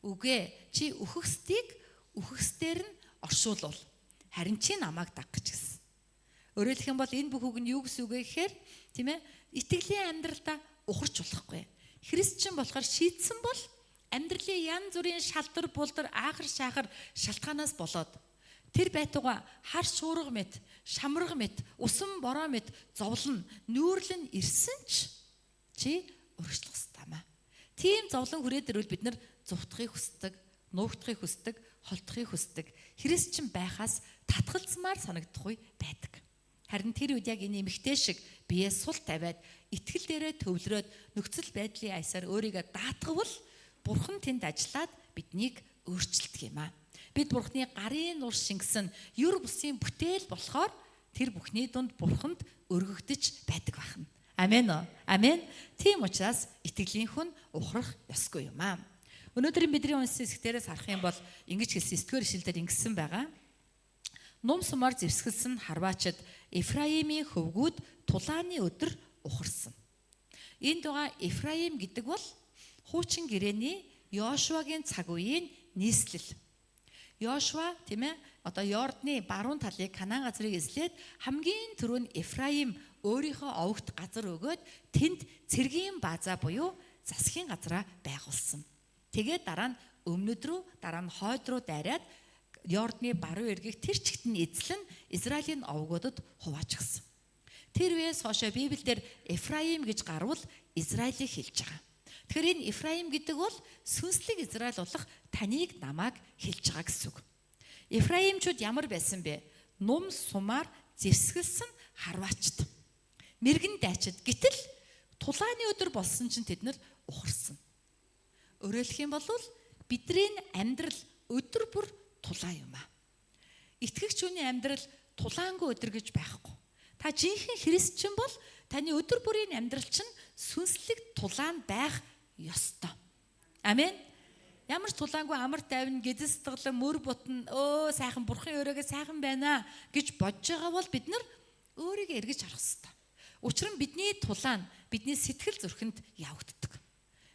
Үгүй чи үхэгсдийг үхэгсдээр нь оршуулвал харин чи намайг даг гэж хэлсэн. Өөрөөр хэлэх юм бол энэ бүх үг нь юу гэсэн үг вэ гэхээр тийм ээ итгэлийн амьдралдаа ухарч болохгүй. Христчин болохоор шийдсэн бол амьдралын янз бүрийн шалдар булдар аахар шаахар шалтгаанаас болоод тэр байтугай хар шуурга мэт шамраг мэт усан бороо мэт зовлон нүүрлэн ирсэн чи урагшлах ёстой маа. Тийм зовлон хүрээд ирвэл бид нар зовтохыг хүсдэг, нуугдахыг хүсдэг, холдохыг хүсдэг. Христчин байхаас татгалзмаар санагдахгүй байдаг. Харин тэр үед яг энэ эмэгтэй шиг бие сул тавиад итгэл дээрээ төвлөрөөд нөхцөл байдлын аясаар өөрийгөө даатгавал Бурхан тэнд ажиллаад биднийг өөрчилдөг юм аа. Бид Бурханы гарын нур шингэсэн юр бусын бүтээл болохоор тэр бүхний дунд Бурханд өргөгдөж байдаг байна. Амен уу? Амен. Тийм учраас итгэлийн хүн ухрах ёсгүй юм аа. Өнөөдрийн бидний унсан хэсгээрээс харах юм бол ингэж хэлсэн 9-р ишлэлээр ингэсэн байгаа. Нум сумаар зэвсгэлсэн харваачид Ефраимийн хөвгүүд тулааны өдөр ухарсан. Энд байгаа Ефраим гэдэг бол хуучин гэрээний Йошуагийн цаг үеийн нийслэл. Йошуа тийм ээ одоо Йордны баруун талыг Канаан газрыг эзлээд хамгийн түрүүнд Ефраим өөрийнхөө овогт газар өгөөд тэнд цэргийн баазаа буюу засгийн газраа байгуулсан. Тэгээд дараа нь өмнөд рүү дараа нь хойд руу дайраад Йордны баруун эргийг тэр чигт нь эзлэн Израилийн овгуудад хуваачихсан. Тэр үеэс хойш Библиэлд Ефраим гэж гарвал Израилийг хэлж байгаа. Тэгэхээр энэ Ефраим гэдэг бол сүнслэг Израиль болох таныг намайг хэлж байгаа гэсэн үг. Ефраимчууд ямар байсан бэ? Нум сумаар зэвсгэлсэн харваачд. Мэргэн дайчид. Гэтэл тулааны өдөр болсон чинь тэд нар ухарсан. Өөрөөр хэлэх юм бол бидний амьдрал өдөр бүр тулаан юм аа. Итгэгч хүний амьдрал тулаангүй өдөр гэж байхгүй. Та жинхэнэ христчин бол таны өдөр бүрийн амьдрал чинь сүнслэг тулаан байх ёстой. Амен. Ямар ч тулаангүй амар тайван гэдэс сэтгэлэн мөр бутна сайхан бурхан өрөөгөө сайхан байна гэж бодож байгаа бол бид нар өөрийгөө эргэж харах ёстой. Учир нь бидний тулаан бидний сэтгэл зүрхэнд явагддаг.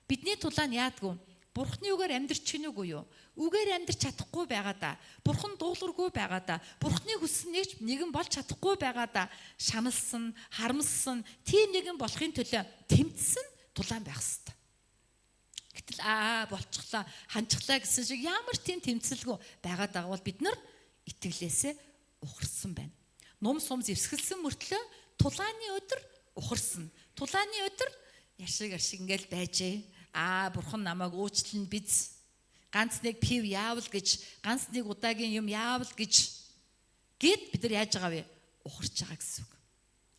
Бидний тулаан яадгүй Бурхны үгээр амьдрч чинүүгүй юу? Үгээр амьдрч чадахгүй байгаа да. Бурхан дуулуургүй байгаа да. Бурхны хүссэн нэгэн болж чадахгүй байгаа да. Шаналсан, харамссан, тийм нэгэн болохын төлөө тэмцсэн тулаан байх ёстой. Гэтэл болчихлоо, ханчихлаа гэсэн шиг ямар тийм тэмцэлгүй байгаа даа бол бид нар итгэлээсээ ухарсан байна. Ном сум зэвсгэлсэн мөртлөө тулааны өдөр ухарсан. Тулааны өдөр яшиг ингээл байжээ. Бурхан намайг уучлан биз. Ганц нэг пив яавал гэж, ганц нэг удаагийн юм яавал гэж гэд бид нар яаж байгаа вэ? Ухарч байгаа гэсэн үг.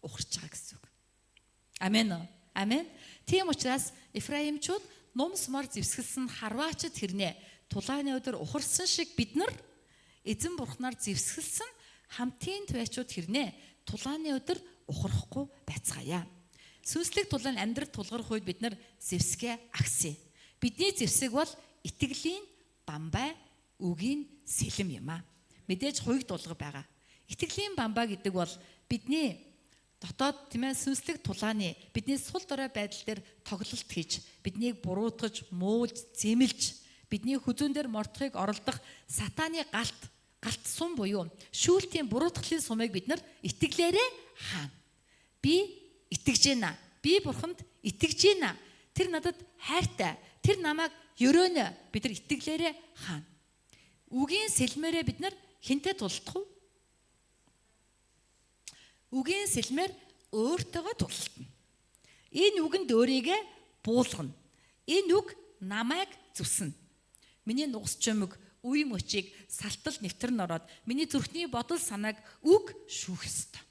Ухарч байгаа гэсэн үг. Амен уу? Амен. Тийм учраас Ефраимчууд ном сумаар зэвсгэлсэн харваачд хэрнээ тулааны өдөр ухарсан шиг бид нар эзэн бурхнаар зэвсгэлсэн хамтын туяачууд хэрнээ тулааны өдөр ухрахгүй байцгаая. Сүнслэг тулаан амьдрал тулгарх үед бид нар зэвсгээ агсъя. Бидний зэвсэг бол итгэлийн бамбай, үгийн сэлэм юм аа. Мэдээж хуйг дулга байгаа. Итгэлийн бамбай гэдэг бол бидний дотоод тийм ээ сүнслэг тулааны бидний сул дорой байдал дээр тоглолт хийж, биднийг буруутгаж, муулж, зэмэлж, бидний хүзүүн дээр мортохыг оролдох сатааны галт сум буюу шүүлтийн буруутгалын сумыг бид нар итгэлээрээ хаана. Би итгэж байна. Би бурханд итгэж байна. Тэр надад хайртай. Тэр намайг ёроонө. Бид нар итгэлээрээ хаана. Үгийн сэлмээрээ бид нар хинтээ тулдах уу? Үгийн сэлмээр өөртөөгөө тултна. Энэ үгэнд өөрийгөө буулгана. Энэ үг намайг зүснэ. Миний нугас чөмөг үе мөчийг салтал нэвтрэн ороод миний зүрхний бодол санааг үг шүүх ёстой.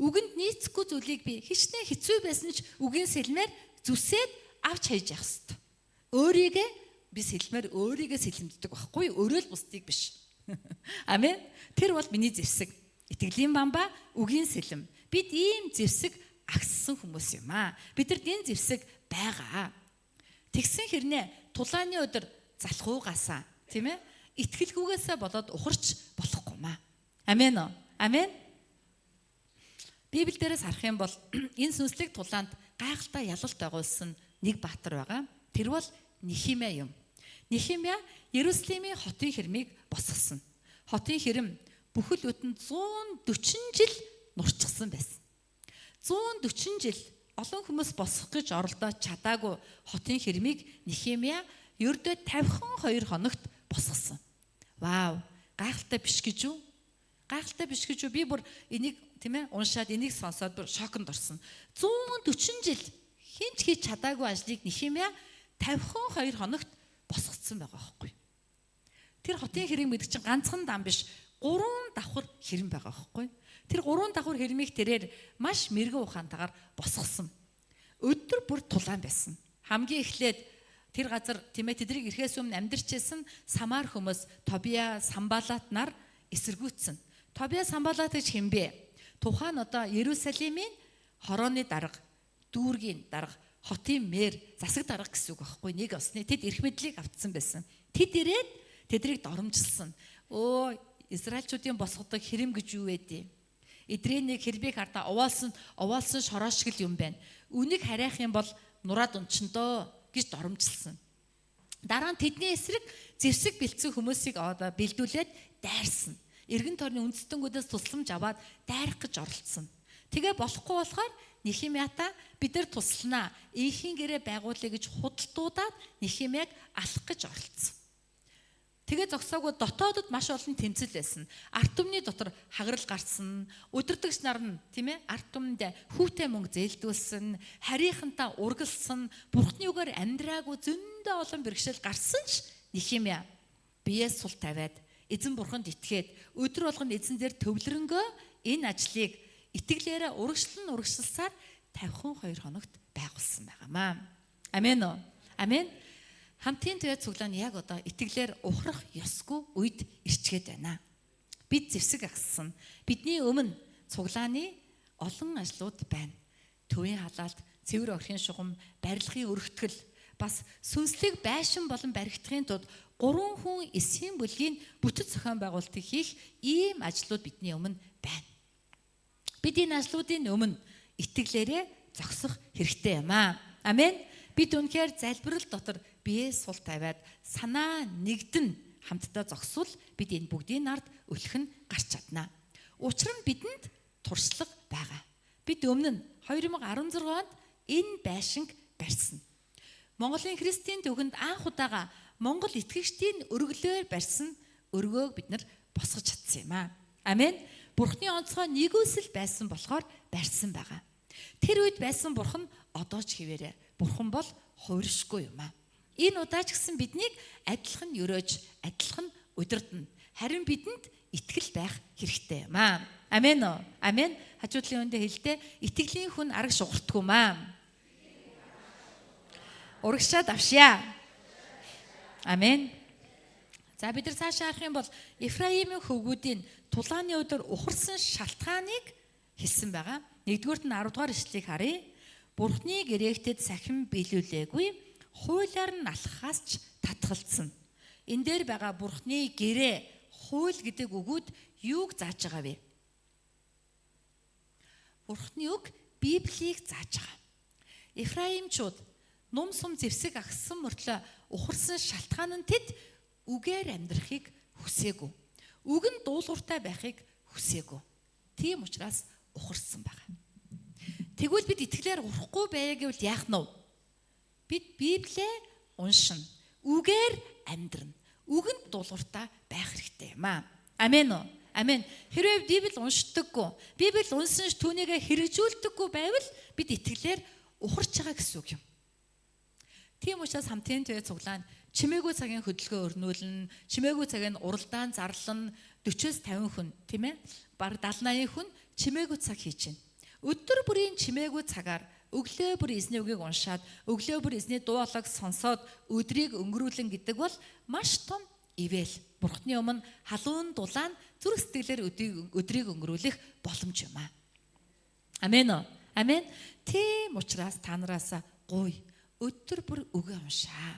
Үгэнд нийцэхгүй зүйлийг би хичнээн хэцүү байсан ч үгийн сэлмээр зүсээд авч хайж явах ёстой. Өөрийгөө би сэлмээр өөрийгөө сэлэмддэг байхгүй, өөрөө л бусдыг биш. Амен. Тэр бол миний зэвсэг. Итгэлийн бамба үгийн сэлэм. Бид ийм зэвсэг агссан хүмүүс юм аа. Бидэрт энэ зэвсэг байгаа. Тэгсэн хэрнээ тулааны өдөр залхуугасаа, тийм ээ? Итгэлгүйгээсээ болоод ухарч болохгүй маа. Амен уу? Амен. Библиэлдээс харах юм бол энэ сүнслэг тулаанд гайхалтай ялалт байгуулсан нэг баатар байгаа. Тэр бол Нехемия юм. Нехемия Иерусалимийн хотын хэрмийг босгосон. Хотын хэрэм бүхэл бүтэн 140 жил нурчсан байсан. 140 жил олон хүмүүс босгох гэж оролдоод чадаагүй хотын хэрмийг Нехемия ердөө 52 хоногт босгосон. Вау! Гайхалтай биш гэж үү? Гайхалтай биш гэж үү? Би бүр энийг тийм ээ уншаад энийг сонсоод бүр шоконд орсон. 140 жил хинч хийж чадаагүй ажлыг Нехемия 52 хоногт босгоцсон байгаа байхгүй. Тэр хотын хэрэг мэд чинь ганцхан дан биш 3 давхар хэрэм байгаа байхгүй. Тэр 3 давхар хэрмийг тэрээр маш мэрэгэн ухаантайгаар босгосон. Өдөр бүр тулаан байсан. Хамгийн эхлээд тэр газар тийм ээ тэднийг ирэхээс өмнө амьдарчсэн Самар хүмүүс Тобиа, Самбалат нар эсэргүүцсэн. Тобиа, Самбалат гэж хэн бэ? Тухайн одоо Иерусалимийн хорооны дарга, дүүргийн дарга, хотын мэр, засаг дарга гэсэн үг байхгүй. Нэг осны тэд эрх мэдлийг автсан байсан. Тэд ирээд тэдрийг доромжилсан. Өө, Израильчуудын босгодог хэрэм гэж юу вэ? Эдрийн нэг хэрбийг хартаа овоолсон шороо шиг л юм байна. Үнийг харайх юм бол нураад унчнаа гэж доромжилсан. Дараа нь тэдний эсрэг зэвсэг бэлдсэн хүмүүсийг бэлдүүлээд дайрсан. Эргэн тойрны үндэстэнгүүдээс тусламж аваад дайрах гэж оролцсон. Тэгээ болохгүй болохоор Нехемиата бид нар тусланаа. Ийхийн гэрээ байгуулъя гэж худалдуудаад Нехемияг алах гэж оролцсон. Тэгээ зогсоогүй дотоодод маш олон тэмцэл байсан. Арт түмний дотор хагарал гарсан. Удирдагч нар нь тийм ээ арт түмэнд хүүтэй мөнгө зээлдүүлсэн, харийнхантаа ургалсан, Бурхны үгээр амьдраагүй зөндөө олон бэрхшээл гарсан ч Нехемия биеэс сул тавиад эзэн Бурханд итгээд өдөр болгоно эзэн дээр төвлөрөнгөө энэ ажлыг итгэлээрээ урагшлсаар 52 хоногт байгуулсан байгаамаа. Амен уу? Амен. Хамтын туяа цуглаан яг одоо итгэлээр ухрах ёсгүй үед ирчгээд байна. Бид зэвсэг агссан. Бидний өмнө цуглааны олон ажлууд байна. Төвийн халаалт, цэвэр орхийн шугам, барилгын өргөтгөл, бас сүнслэг байшин болон баригдахын тулд 3 хүн эсхийн бүлгийн бүтэц зохион байгуулалтыг хийх ийм ажлууд бидний өмнө байна. Бид энэ ажлуудын өмнө итгэлээрээ зогсох хэрэгтэй юм аа. Амен. Бид үнэхээр залбирал дотор биеэ сул тавиад санаа нэгдэн хамтдаа зогсвол бид энэ бүгдийн ард өлөх нь гарч чадна. Учир нь бидэнд туршлага байгаа. Бид өмнө нь 2016 онд энэ байшинг барьсан. Монголын Христийн төвхөнд анх удаага Монгол итгэгчдийн өргөлөөр барьсан өргөөг бид нар босгож чадсан юм аа. Амен. Бурхны онцгой нэгүсэл байсан болохоор барьсан байгаа. Тэр үед байсан Бурхан одоо ч хിവэрэ. Бурхан бол хувиршгүй юм аа. Энэ удаач гэсэн биднийг адилхан өрөөж, адилхан удирдна. Харин бидэнд итгэл байх хэрэгтэй юм аа. Амен уу? Амен. Хажуудлын өндөө хэлдэ итгэлийн хүн арагш угартгүй юм аа. Урагшаад авшия. Амен. За бид нар цаашаа харах юм бол Ефраимийн хөвгүүдийн тулааны өдөр ухарсан шалтгааныг хэлсэн байгаа. 1-р нь 10 дугаар ишлэгийг харъя. Бурхны гэрээхтэд сахин биелүүлээгүй, хуулиар нь алхахаас ч татгалцсан. Энэ дээр байгаа Бурхны гэрээ, хууль гэдэг үгүүд юуг зааж байгаа вэ? Бурхны үг Библийг зааж байгаа. Ефраимчууд нум сум зэвсэг агссан мөртлөө ухарсан шалтгаан нь тэд үгээр амьдрахыг хүсээгүй. Үг нь дуулууртай байхыг хүсээгүй. Тийм учраас ухарсан байгаа. Тэгвэл бид итгэлээр урахгүй байя гэвэл яах нь вэ? Бид Библийг уншина. Үгээр амьдрна. Үгэнд дуулууртай байх хэрэгтэй юм аа. Амен уу? Амен. Хэрвээ Библийг уншдаггүй, Библийг унсан ш түүнийгээ хэрэгжүүлдэггүй байвал бид итгэлээр ухарч байгаа гэсэн үг юм. Тийм учраас хамтын туяа цуглаан Чимээгүй цагийн хөдөлгөөн өрнүүлнэ. Чимээгүй цагийн уралдаан зарлан 40-50 хүн, тийм ээ? Бараг 70-80 хүн чимээгүй цаг хийж байна. Өдөр бүрийн чимээгүй цагаар өглөө бүр эзний үгийг уншаад, өглөө бүр эзний дуу хоолойг сонсоод өдрийг өнгөрүүлэн гэдэг бол маш том ивэл. Бурхны өмнө халуун дулаан зүрх сэтгэлээр өдрийг өнгөрүүлэх боломж юм аа. Амен уу? Амен. Тийм учраас та нараасаа гуй өдөр бүр үгээ уншаа.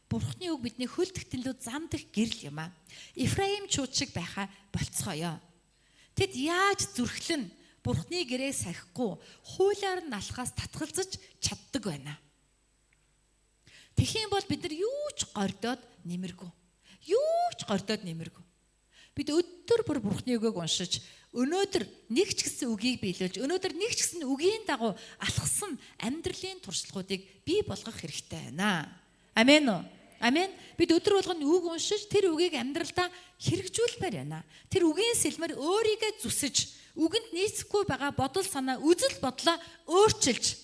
Бурхны үг бидний хөл тэгтэнлүү замдах гэрэл юм аа. Ефраимчууд шиг байхаа болцгоё. Тэд яаж зүрхлэн Бурхны гэрээ сахихгүй хуулиар нь алхаас татгалзаж чаддаг байна. Тэхийн бол бид нар юу ч гордоод нэмэргүй. Бид өдөр бүр Бурхны үгийг уншиж, өнөөдөр нэг ч гэсэн үгийг биелүүлж, өнөөдөр нэг ч гэсэн үгийн дагуу алхсан амьдралын туршлагуудыг бий болгох хэрэгтэй байна. Амен уу? Амен. Бид өдөр болгоно үг уншиж, тэр үгийг амьдралдаа хэрэгжүүлмээр байна. Тэр үгийн сэлмээр өөрийгөө зүсэж, үгэнд нийцэхгүй байгаа бодол санаа, үзэл бодлоо өөрчилж,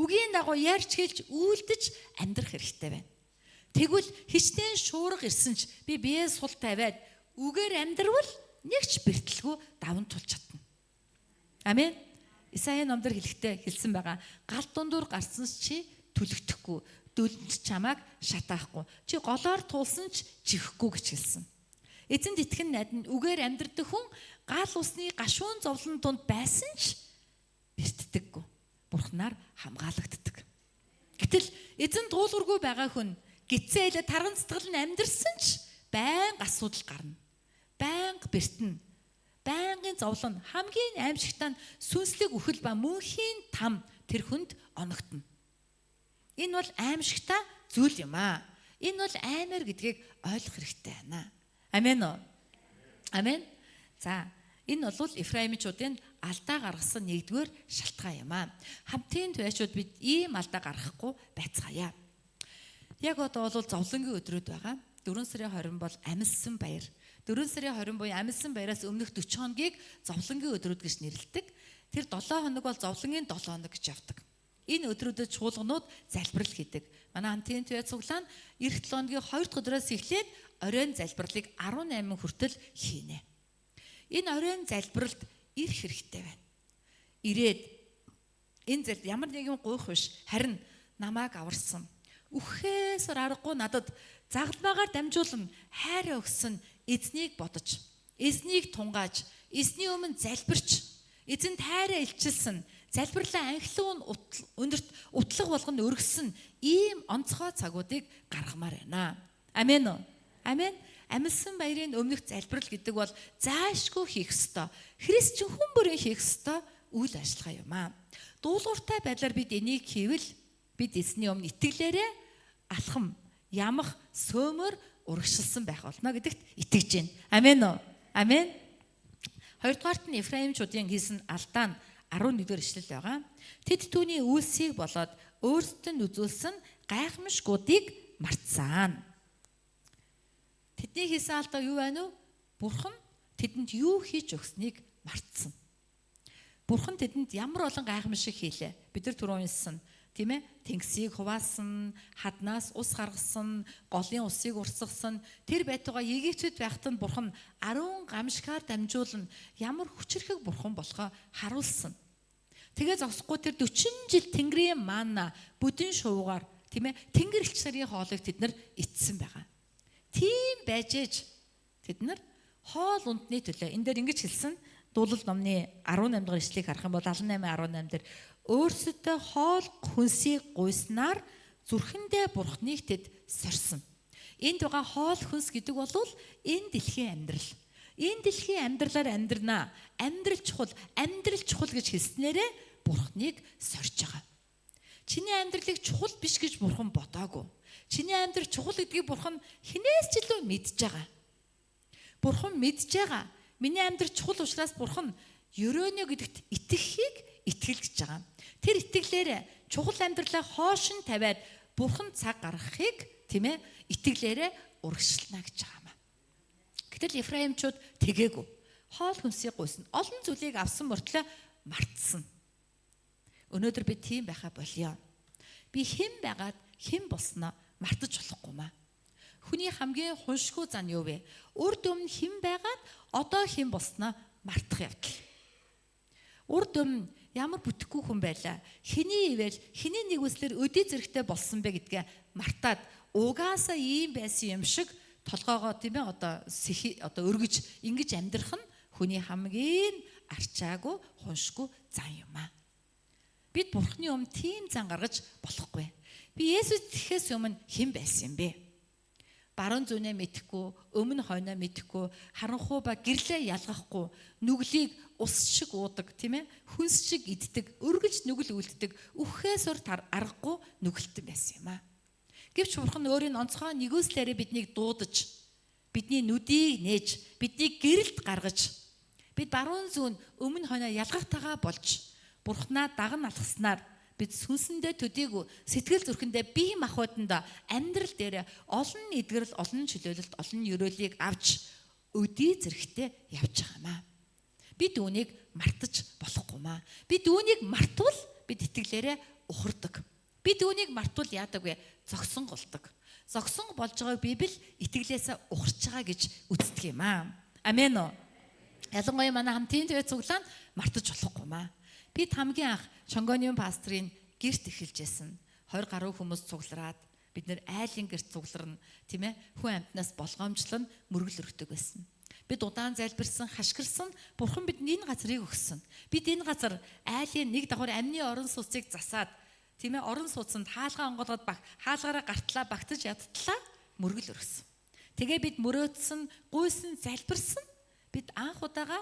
үгийн дагуу ярьж хэлж, үйлдэж амьдрах хэрэгтэй байна. Тэгвэл хичнээн шуурга ирсэн ч би биеэ сул тавиад үгээр амьдрвал нэг ч бэртэлгүй даван тулж чадна. Амен. Исаия номдэр хэлсэн байгаа. Гал дундуур гарсан чи түлэгдэхгүй, дөлөнд чамааг шатаахгүй. Чи голоор туулсан ч чихэхгүй гэж хэлсэн. Эзэнд итгэн найданд үгээр амьдрдаг хүн гал усны гашуун зовлон донд байсан ч бэртдэггүй. Бурхнаар хамгаалагддаг. Гэтэл эзэн дуулуургүй байгаа хүн гитсээлээ тарган цэцгэл нь амьдрсан ч байнга асуудал гарна. Байнга бэртэнэ. Байнгын зовлон хамгийн аимшигтай нь сүнслэг үхэл ба мөнхийн там тэр хүнд оногдно. Энэ бол аимшигтай зүйл юм аа. Энэ бол аймаар гэдгийг ойлгох хэрэгтэй байна. Амен уу? Амен. За, энэ бол Ефраимчуудын алдаа гаргасан нэгдүгээр шалтгаан юм аа. Хамтын туяачууд бид ийм алдаа гаргахгүй байцгаая. Яг одоо бол зовлонгийн өдрүүд байгаа. 4 сарын 20 бол амилсан баяр. 4 сарын 20 буюу амилсан баяраас өмнөх 40 хоногийг зовлонгийн өдрүүд гэж нэрлэдэг. Тэр 7 хоног бол зовлонгийн 7 хоног гэж явдаг. Энэ өдрүүдэд чуулганууд залбирал хийдэг. Манай хамтын туяа цуглаан эх 7 хоногийн 2 дахь өдрөөс эхлээд оройн залбирлыг 18 хүртэл хийнэ. Энэ оройн залбиралд ирэх хэрэгтэй байна. Ирээд энэ залбир ямар нэгэн гуйх биш, харин намайг аварсан. Үхээсээр аргагүй надад загалмаагаар дамжуулан хайраа өгсөн эзнийг бодож, эзнийг тунгааж, эзний өмнө залбирч, эзэнд хайраа илчилсэн, залбирлаа анхлуун өндөрт утлаг болгоно өргөсөн ийм онцгой цагуудыг гаргамаар байна. Амен уу? Амен. Амилсан баярын өмнөх залбирал гэдэг бол заашгүй хийх ёстой. Христчин хүн бүрийн хийх ёстой үйл ажиллагаа юм аа. Дуулууртай байдлаар бид энийг хийвэл бид эзний өмнө итгэлээрээ алхам, ямах, сөмөр урагшилсан байх болно гэдэгт итгэж байна. Амен уу? Амен. Хоёрдугаарт нь Ефраимчуудын хийсэн алдаа нь 11-р ишлэл байгаа. Тэд түүний үйлсийг болоод өөрсдөд нь үзүүлсэн гайхамшгуудыг мартсан. Тэдний хийсэн алдаа юу байна вэ? Бурхан тэдэнд юу хийж өгснийг мартсан. Бурхан тэдэнд ямар олон гайхамшиг хийлээ. Бид нар түрүү уншсан, тийм ээ? Тэнгисийг хуваасан, хаднаас ус гаргасан, голын усыг урсгасан. Тэр байтугай Египтэд байхад нь Бурхан 10 гамшигаар дамжуулан ямар хүчрхэг Бурхан болохоо харуулсан. Тэгээ зогсохгүй тэр 40 жил Тэнгэрийн манна бүдэн шуугаар, тийм ээ? Тэнгэр элч нарын хоолыг тэд нар эцсэн байгаа. Тийм байж ээж тэд нар хоол ундны төлөө энэ дээр ингэж хэлсэн. Дуулал номны 18 дахь ишлэгийг харах юм бол 18:18 дээр өөрсөдөө хоол хүнсийг гуйснаар зүрхэндээ Бурхныг тэд сорьсон. Энд байгаа хоол хүнс гэдэг бол энэ дэлхийн амьдрал. Энэ дэлхийн амьдралаар амьдрнаа. Амьдрал чухал гэж хэлснээрээ Бурхныг сорьж байгаа. Чиний амьдралыг чухал биш гэж Бурхан бодоагүй. Чиний амьдрал чухал гэдгийг Бурхан хинээс ч илүү мэдж байгаа. Бурхан мэдж байгаа. Миний амьдрал чухал учраас Бурхан ерөөнө гэдэгт итгэхийг итгэл гэж байгаа. Тэр итгэлээр чухал амьдралаа хоошин тавиад Бурхан цаг гаргахыг, тийм ээ, итгэлээрээ урагшлана гэж байгаа юм. Гэтэл Ефраимчууд тэгээгүй. Хоол хүнсийг гуйсан. Олон зүйлийг авсан мөртлөө мартсан. Өнөөдөр би тийм байхаа болъё. Би хэн байгаад хэн болсноо мартаж болохгүй маа. Хүний хамгийн хуншгүй зан юу вэ? Урд өмнө хэн байгаад одоо хэн болсноо мартах явдал. Урд өмнө ямар бүтэхгүй хүн байлаа. Хэний ивэл хэний нэгүслэр өдөө зэрэгтэй болсон бэ гэдгээ мартаад угаасаа ийм байсан юм шиг толгоогоо тийм ээ одоо өргөж ингэж амьдрах нь хүний хамгийн арчаагүй хуншгүй зан юм аа. Бид Бурхны өмнө тийм зан гаргаж болохгүй. Би Есүс итгэхээс өмнө хэн байсан юм бэ? Баруун зүүнээ мэдэхгүй, өмнө хойноо мэдэхгүй, харанхуй ба гэрлээ ялгахгүй, нүглийг ус шиг уудаг, тийм ээ? Хүнс шиг иддэг, өргөж нүгэл үлддэг, үхээс ор аргагүй нүгэлтэн байсан юм аа. Гэвч Бурхан өөрийн онцгой нэгүслээрээ биднийг дуудаж, бидний нүдийг нээж, биднийг гэрэлд гаргаж, бид баруун зүүн өмнө хойноо ялгахтайгаа болж Бурханаа даган алхаснаар бид сүнсэндээ төдийгүй сэтгэл зүрхэндээ бие махбодонд амьдрал дээр олон эдгэрэл, олон чөлөөлөлт, олон ерөөлийг авч өдий зэрэгтэй явж байгаа маа. Бид үүнийг мартаж болохгүй маа. Бид үүнийг мартвал бид итгэлээрээ ухардаг. Бид үүнийг мартвал яадаг вэ? Зогсон голдог. Зогсон болж байгааг Библи итгэлээсээ ухарч байгаа гэж үздэг юм аа. Амен уу? Ялангуяа манай хамтын төвөө цуглаанд мартаж болохгүй маа. Бид хамгийн анх Шонгониум пастрын гэрт эхэлжсэн. 20 гаруй хүмүүс цуглараад бид нэр айлын гэрт цугларна, тийм ээ? Хүн амьтнаас болгоомжлон мөргөл өргөдөг байсан. Бид удаан залбирсан, хашгирсан, Бурхан бидэнд энэ газрыг өгсөн. Бид энэ газар айлын нэг давхар амны орон сууцыг засаад, тийм ээ? Орон сууцанд хаалгаа онгоолгоод хаалгаараа гартлаа багтаж ядтлаа, мөргөл өргөсөн. Тэгээ бид мөрөөдсөн, гуйсан, залбирсан. Бид анх удаага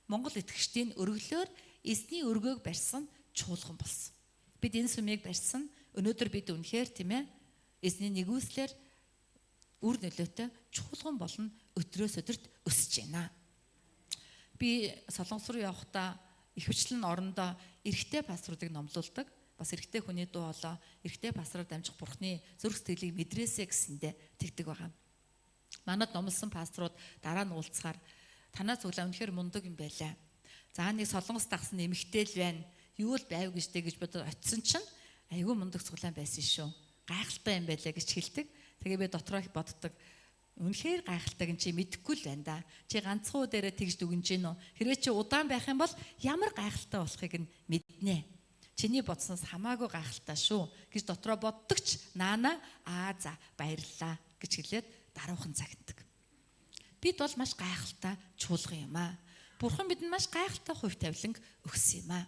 Монгол итгэгчдийн өргөлөөр эзний өргөөг барьсан чуулган болсон. Бид энэ сүмийг барьсан. Өнөөдөр бид үнэхээр тийм ээ эзний нэгүслэр үр нөлөөтэй чуулган болон өдрөөс өдөрт өсөж байна. Би Солонгос руу явахдаа ихэвчлэн орондоо эрэгтэй пасторуудыг номлуулдаг. Бас эрэгтэй хүний дуу хоолой, эрэгтэй пастораар дамжих Бурхны зүрх сэтгэлийг мэдрээсэ гэсэндээ тэгдэг байгаа. Манад номлосон пасторууд дараа нь уулзахаар танаа цуглаа үнэхээр мундаг юм байлаа. За нэг Солонгос дагсан эмэгтэй л байна. Юу л байв гэжтэй гэж бодоод очисон чинь айгүй мундаг цуглаан байсан шүү. Гайхалтай юм байлаа гэж хэлдэг. Тэгээ би дотроо боддог. Үнэхээр гайхалтай гин чи мэдэхгүй л байна да. Чи ганцхан дээрээ тэгж дүгнэж гин үү? Хэрвээ чи удаан байх юм бол ямар гайхалтай болохыг нь мэднэ. Чиний бодсноос хамаагүй гайхалтай шүү гэж дотроо боддогч наана за баярлалаа гэж хэлээд даруухан загнадаг. Бид бол маш гайхалтай чуулган юм аа. Бурхан бидэнд маш гайхалтай хувь тавиланг өгсөн юм аа.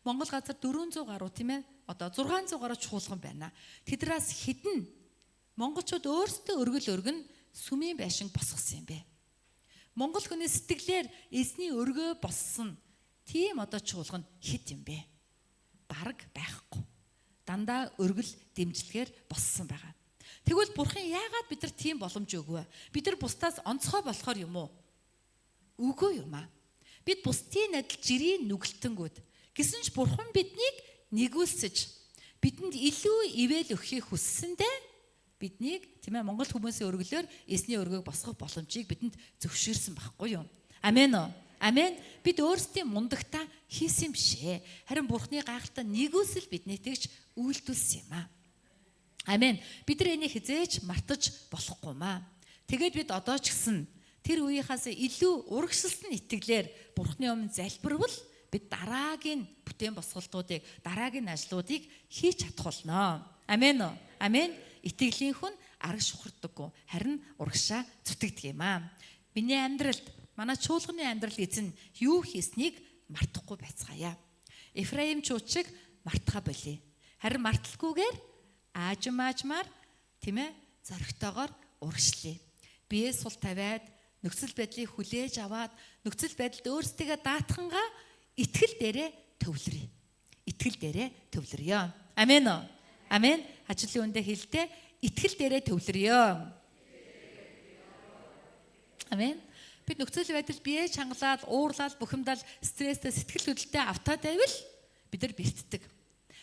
Монгол газар 400 гаруй тийм ээ одоо 600 гаруй чуулган байна. Тэднээс хэдэн монголчууд өөрсдөө өргөл өргөн сүмийн байшин босгосон юм бэ? Монгол хүний сэтгэлээр эзний өргөө боссон тийм одоо чуулган хэд юм бэ? Бараг байхгүй. Дандаа өргөл дэмжлэгээр боссон байгаа. Тэгвэл Бурхан яагаад бидэнд тийм боломж өгвэ? Бид нар бусдаас онцгой болохоор юм уу? Үгүй юм аа. Бид бусдын адил жирийн нүгэлтэнгүүд. Гэсэн ч Бурхан биднийг нэгүүлсэж бидэнд илүү ивэл өгөхийг хүссэндээ биднийг тийм ээ Монгол хүмүүсийн өргөлөөр эзний өргөөг босгох боломжийг бидэнд зөвшөөрсөн байхгүй юу? Амен уу? Амен. Бид өөрсдийн мундагтаа хийсэн юм бишээ. Харин Бурханы гайхалтай нэгүүлсэл биднийг тэгж үйлдүүлсэн юм аа. Амен. Бид нар энийг хизээж мартаж болохгүй маа. Тэгээд бид одоо ч гэсэн тэр үеийнхээс илүү урагшилсан итгэлээр Бурханы өмнө залбирвал бид дараагийн бүтээн босголтуудыг, дараагийн ажлуудыг хийж чадах болно. Амен уу? Амен. Итгэлийн хүн арга шухардаггүй, харин урагшаа зүтгэдэг юм аа. Миний амьдралд, манай чуулганы амьдрал эзэн юу хийснийг мартахгүй байцгаая. Ефраим чуучиг мартахаа болий. Харин марталгүйгээр аажмаар тийм ээ зоригтойгоор урагшлие. Бие сул тавиад нөхцөл байдлыг хүлээж аваад нөхцөл байдалд өөрсдийгөө даатхангаа итгэл дээрээ төвлөрье. Итгэл дээрээ төвлөрье. Амен уу? Амен. Ажлын үндэ хэлдэ итгэл дээрээ төвлөрье. Амен. Бид нөхцөл байдал бие чангалаад, уурлаад, бухимдал, стресстэй, сэтгэл хөдлөлтөй автаа тавил бид нар бэртдэг.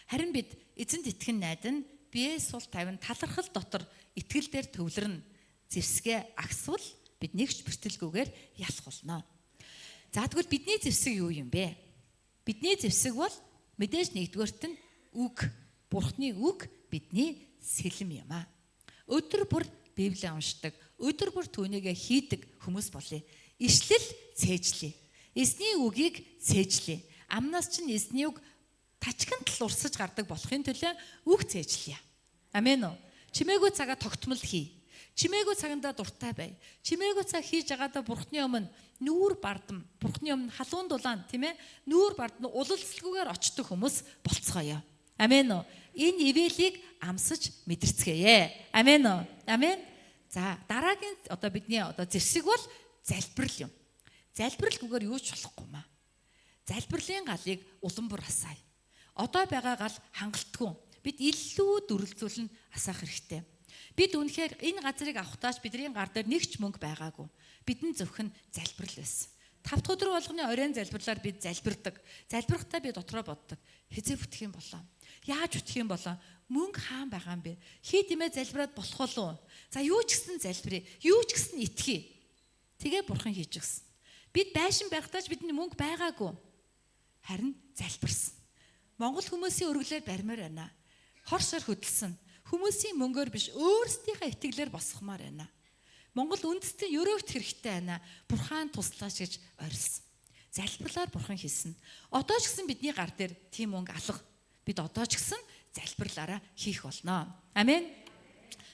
Харин бид эзэнд итгэн найдан бие сул тавин талархал дотор итгэл дээр төвлөрнө. Зэвсгээ агсвал бид нэгч бэртэлгүйгээр ялах болно. За тэгвэл бидний зэвсэг юу юм бэ? Бидний зэвсэг бол мэдээж нэгдүгээрт нь үг. Бурхны үг бидний сэлэм юм аа. өдөр бүр Библийг уншдаг, өдөр бүр түүнийгээ хийдэг хүмүүс болъё. Ишлэл цээжлээ. Эзний үгийг цээжлээ. Амнаас чинь эзний үг тачган тал урсаж гардаг болохын төлөө үг цээжлээ. Амен уу? Чимээгүй цагаа тогтмол хий. Чимээгүй цагандаа дуртай бай. Чимээгүй цаг хийж байгаадаа Бурхны өмнө нүүр бардам, Бурхны өмнө халуун дулаан, тийм ээ? Нүүр бардам улалцалгүйгээр очдог хүмүүс болцгоё. Амен уу? Энэ ивэлийг амсаж мэдэрцгээе. Амен уу? Амен. За, дараагийн бидний зэвсэг бол залбирал юм. Залбиралгүйгээр юу ч болохгүй маа. Залбирлын галыг улам бүр асаая. Одоо байгаа гал хангалтгүй. Бид илүү дүрлзүүлэн асаах хэрэгтэй. Бид үнэхээр энэ газрыг авахтаач бидний гар дээр нэг ч мөнгө байгаагүй. Бидний зөвхөн залбирал байсан. 5 дахь өдөр болгоны оройн залбирлаар бид залбирдаг. Залбирахдаа би дотроо боддог. Хизээ бүтэх юм болоо? Яаж бүтэх юм болоо? Мөнгө хаан байгаа юм бэ? Хий димээ залбираад болох болов уу? За юу ч гэсэн залбирая. Юу ч гэсэн итгэе. Тэгээ бурхан хийж өгсөн. Бид байшин барихтаач бидний мөнгө байгаагүй. Харин залбирсан. Монгол хүмүүсийн өргөлөөр барьмаар байна. Хоршоор хөдөлсөн. Хүмүүсийн мөнгөөр биш өөрсдийнхээ итгэлээр босгомоор байна. Монгол үндэстэн өрөөгт хэрэгтэй байна. Бурхан туслаач гэж орилсон. Залбирлаар бурхан хийсэн. Одоо ч гэсэн бидний гар дээр тийм мөнгө алга. Бид одоо ч гэсэн залбирлаараа хийх болно. Амен.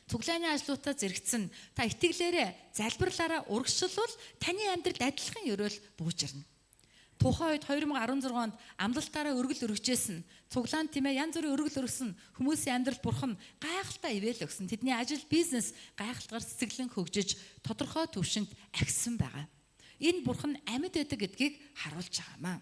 Цуглааны ажлуудаа зэрэгцэн та итгэлээрээ залбирлаараа урагшлвал таны амьдралд адилхан өрөөл бууж ирнэ. Тухайн үед 2016 онд амлалтаараа өргөл өргөжсэн. Цуглаан тийм ээ янз бүрийн өргөл өргөсөн хүмүүсийн амьдралд бурхан гайхалтай ивэл өгсөн. Тэдний ажил, бизнес гайхалтгаар цэцэглэн хөгжиж тодорхой төвшөнд агсан байгаа. Энэ бурхан амьд байдаг гэдгийг харуулж байгаамаа.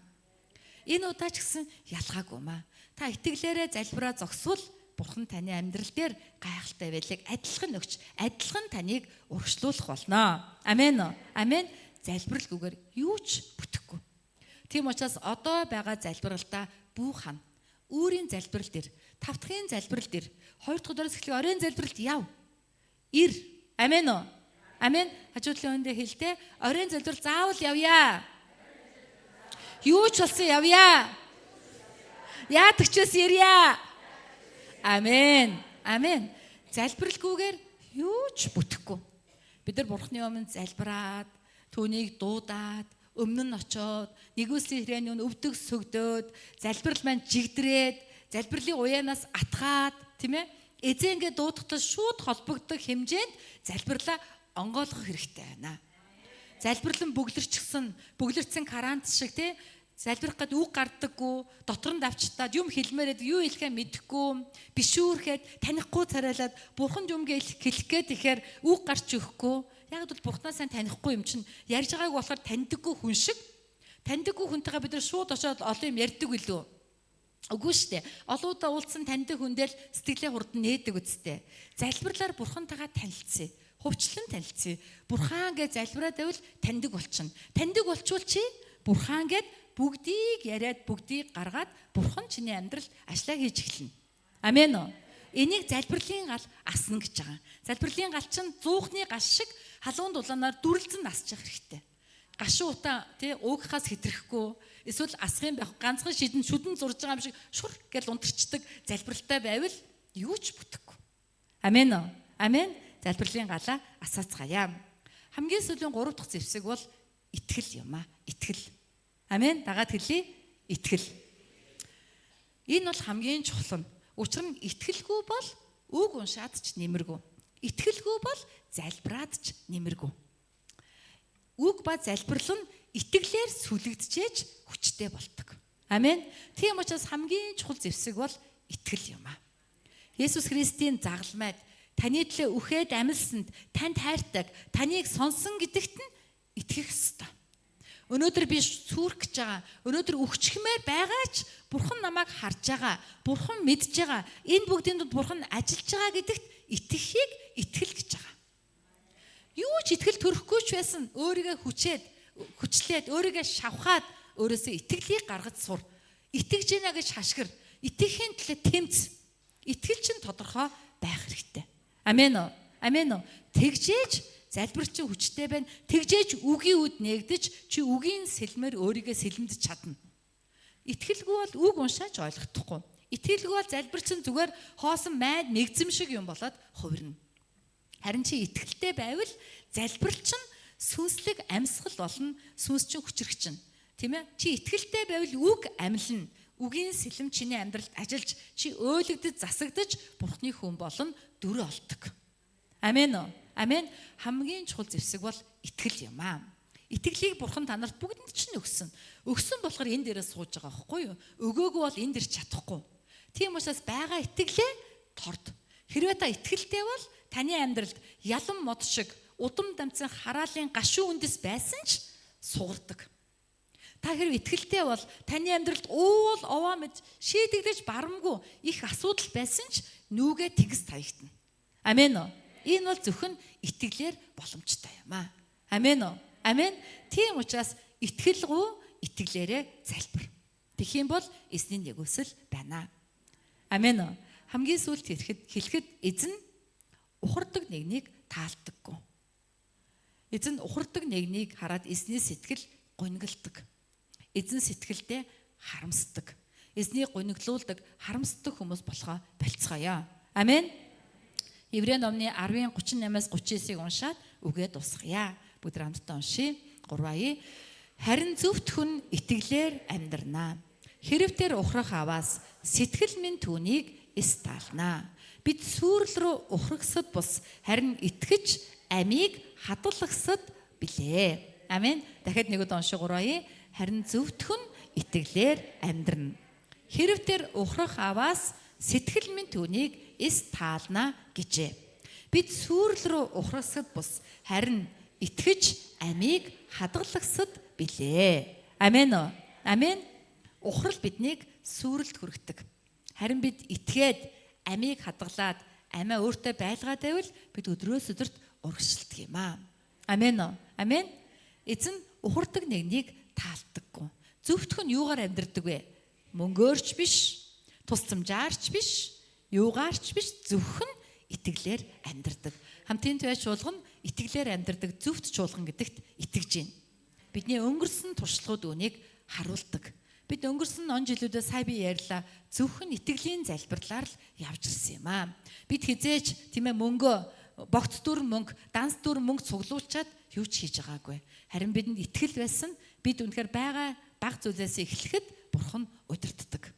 Энэ удаа ч гэсэн ялгаагүй маа. Та итгэлээрээ залбираа зогсвол бурхан таны амьдрал дээр гайхалтай ивэлийг адилхан өгч, адилхан таныг урагшлуулах болно. Амен. Амен. Залбиралгүйгээр юу ч бүтэхгүй. Тийм учраас одоо байгаа залбиралдаа бүү хана. Өөрийн залбирал дээр, 5 дахьын залбирал дээр, 2 дахь өдрөөс эхлэх оройн залбиралд яв. Ир. Амен уу? Амен. Хажуудлын өндөө хэлдэ. Оройн залбирал заавал явъя. Юу ч болсон явъя. Яадаг ч бас ирья. Амен. Амен. Залбиралгүйгээр юу ч бүтэхгүй. Бид нар бурхны өмнө залбираад, түүнийг дуудаад, өмнө нь очоод, нэгүслийн hirээний өвдөг сөгдөөд, залбирал маань жигдрээд, залбирлын уяанаас атгаад, тийм ээ? Эзэн ингээд дуудахтаа шууд холбогддог хэмжээнд залбирлаа онгойлгох хэрэгтэй байна. Залбирлан бүглэрсэн карант шиг тий залбирах гээд үг гардаггүй, дотор нь давчтаад юм хэлмээрээд юу хэлэхээ мэдэхгүй, бишүүрхэд танихгүй царайлаад бурхан юм хэлэх гээд ихээр үг гарч өгөхгүй. Яг л бурхнаа сайн танихгүй юм чинь ярьж байгааг болохоор таньдаггүй хүн шиг. Таньдаггүй хүнтэйгээ бид нар шууд очоод олон юм ярьдаг билүү? Үгүй шүү дээ. Олоудаа уулзсан таньдаг хүндэл сэтгэлээ хурдан нээдэг үсттэй. Залбирлаар бурхантайгаа танилцъя. Хувьчлан танилцъя. Бурхан гэж залбираад байвал таньдаг болчихно. Таньдаг болчвол чи бурхан гэд бүгдийг яриад бүгдийг гаргаад бурхан чиний амьдралд ажиллаа хийж эхэлнэ. Амен уу? Энийг залбирлын гал асна гэж байгаа. Залбирлын гал чинь зуухны гаш шиг халуун дулаанаар дүрлзэн насчих хэрэгтэй. Гашуутаа тий уугахаас хэтрэхгүй эсвэл асахын байх ганцхан шүдэн зурж байгаа юм шиг шур гэж унтарчдаг залбиралтай байвал юу ч бүтэхгүй. Амен уу? Амен. Залбирлын галаа асаацгаая. Хамгийн сүүлийн 3 дахь зэвсэг бол итгэл юм аа. Итгэл. Амен. Дагаад хэлье. Итгэл. Энэ бол хамгийн чухал нь. Учир нь итгэлгүй бол үг уншаад ч нэмэргүй. Итгэлгүй бол залбираад ч нэмэргүй. Үг ба залбирал нь итгэлээр сүлэгдэжээж хүчтэй болдог. Амен. Тийм учраас хамгийн чухал зэвсэг бол итгэл юм аа. Есүс Христийн загалмайд таны төлөө үхээд амьдсанд танд хайртай, таныг сонсон гэдэгт нь итгэх ёстой. Өнөөдөр би сүрх гэж байгаа. Өнөөдөр өгчхмээр байгаа ч бурхан намайг харж байгаа. Бурхан мэдж байгаа. Энэ бүгдийн донд бурхан ажиллаж байгаа гэдэгт итгэхийг итгэл гэж байгаа. Юу ч итгэл төрөхгүй ч байсан өөрийгөө хүчлээд өөрийгөө шавхаад өөрөөсөө итгэлийг гаргаж сур. Итгэж гинэ гэж хашгир. Итгэхийн төлөө тэмц. Итгэл чинь тодорхой байх хэрэгтэй. Амен уу? Амен уу? Тэгжээж залбир чи хүчтэй байна. Тэгжээж үгийн үд нээгдэж чи үгийн сэлмээр өөрийгөө сэлэмдэж чадна. Итгэлгүй бол үг уншаач ойлгохдохгүй. Итгэлгүй бол залбир чин зүгээр хоосон майд мэгзэм шиг юм болоод хувирна. Харин чи итгэлтэй байвал залбирал чинь сүнслэг амьсгал болно, сүнс чинь хүчрэгчин. Тийм ээ? Чи итгэлтэй байвал үг амьлна. Үгийн сэлэм чиний амьдралд ажиллаж, чи өөлөгдөж, засагдаж Бурхны хүн болон дүр олдог. Амен уу? Амен. Хамгийн чухал зэвсэг бол итгэл юм аа. Итгэлийг Бурхан та нарт бүгдэнд чинь өгсөн. Өгсөн болохоор энэ дээрээ сууж байгаа байхгүй юу? Өгөөгүй бол энэ дэр чадахгүй. Тийм учраас байгаа итгэлээ торд. Хэрвээ та итгэлтэй бол таны амьдралд ялан мод шиг удам дамцсан хараалын гашуун үндэс байсан ч суурдаг. Та хэрвээ итгэлтэй бол таны амьдралд уул овоо мэд шийдэгдэж барамгүй их асуудал байсан ч нүүгээ тэгс таягдана. Амен уу? Энэ бол зөвхөн итгэлээр боломжтой юм аа. Амен уу? Амен. Тийм учраас итгэлгүй итгэлээрээ залбир. Тэгэх юм бол эзний нэгүсэл байна. Амен уу? Хамгийн сүүлд хэлэхэд эзэн ухардаг нэгнийг таалдаггүй. Эзэн ухардаг нэгнийг хараад эзний сэтгэл гунигалдаг. Эзэн сэтгэлдээ харамсдаг. Эзнийг гуниглуулдаг, харамсдаг хүмүүс болохоо болцгоё. Амен. Еврей номны 10:38-аас 39-ийг уншаад үгээ дуусгая. Бүгд хамтдаа уншия. 3 Харин зөвхт хүн итгэлээр амьдрнаа. Хэрвээр ухрах аваас сэтгэл минь түүнийг эс таалнаа. Бид сүрэл рүү ухрагсад бус харин итгэж амийг хадгалахсад билээ. Амен. Дахиад нэг удаа уншия 3 Харин зөвхт хүн итгэлээр амьдрна. Хэрвээр ухрах аваас сэтгэл минь түүнийг эс таалнаа гэжээ. Бид сүрэл рүү ухрагсад бус харин итгэж амийг хадгалахсад билээ. Амен уу? Амен. Ухрал биднийг сүрэлд хүргэдэг. Харин бид итгээд амийг хадгалаад амиа өөртөө байлгаад байвал бид өдрөөс өдөрт урагшилдаг юм аа. Амен уу? Амен. Эзэн ухардаг нэгнийг таалдаггүй. Зөвхт хүн юугаар амьдрдаг вэ? Мөнгөөрч биш, тусламжаарч биш, юугаарч биш, зөвхөн итгэлээр амьдрдаг. Хамтын туяа чуулган итгэлээр амьдрдаг зөвхт чуулган гэдэгт итгэж байна. Бидний өнгөрсөн туршлагууд үүнийг харуулдаг. Бид өнгөрсөн он жилүүдэд сая би ярьлаа. Зөвхөн итгэлийн залбирлаар л явж ирсэн юм аа. Бид хизээч тийм ээ мөнгө, богц дүр мөнгө, данс дүр мөнгө цуглуулчаад юу ч хийж байгаагүй. Харин бидэнд итгэл байсан. Бид үнэхээр байгаа баг зүйлээс эхлэхэд Бурхан удирддаг.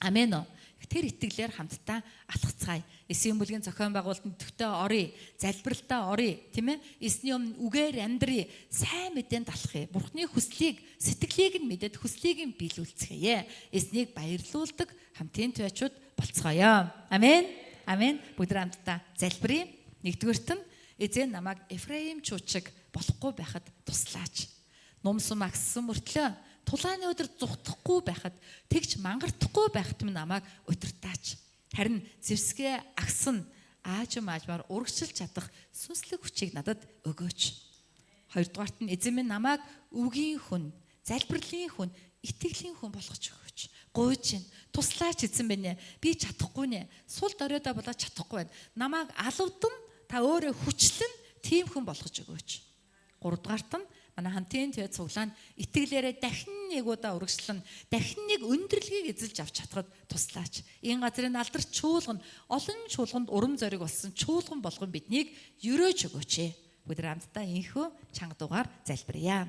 Амен уу? Тэр итгэлээр хамтдаа алхацгаая. Эсийн бүлгийн зохион байгуулалтанд төвтэй оръё, залбиралтаа оръё, тийм ээ? Эсний өмнө үгээр амьдрий, сайн мэдээнд алхъя. Бурхны хүслийг, сэтгэлийг нь мэдээд хүслийг нь биелүүлцгээе. Эснийг баярлуулдаг хамтын туячууд болцгоё. Амен. Амен. Бүгд хамтдаа залбирая. Нэгдүгээрт нь эзэн намайг Эфраим чуучиг болохгүй байхад туслаач. Нумсум агссан мөртлөө тулааны өдөр зүхдахгүй байхад тэгж мангартахгүй байхад минь намайг удирдаач. Харин зэвсгээ агсан аажмаар урагшилж чадах сүнслэг хүчийг надад өгөөч. Хоёрдугаарт нь эзэн минь намайг үгийн хүн, залбирлын хүн, итгэлийн хүн болгож өгөөч. Гуйж гин туслаач эзэн минь. Би чадахгүй нэ. Сул дориодоо болоод чадахгүй байна. Намайг алавдан та өөрөө хүчлэн тийм хүн болгож өгөөч. Гуравдугаарт нь манай хамтын туяа цуглаан итгэлээрээ дахин нэг удаа урагшлан дахин нэг өндөрлөгийг эзэлж авч чадхад туслаач. Энэ газрын алдарч чуулган олон чуулганд урам зориг болсон чуулган болгон биднийг өрөөж өгөөч. Бүгд хамтдаа инхүү чанга дугаар залбирая.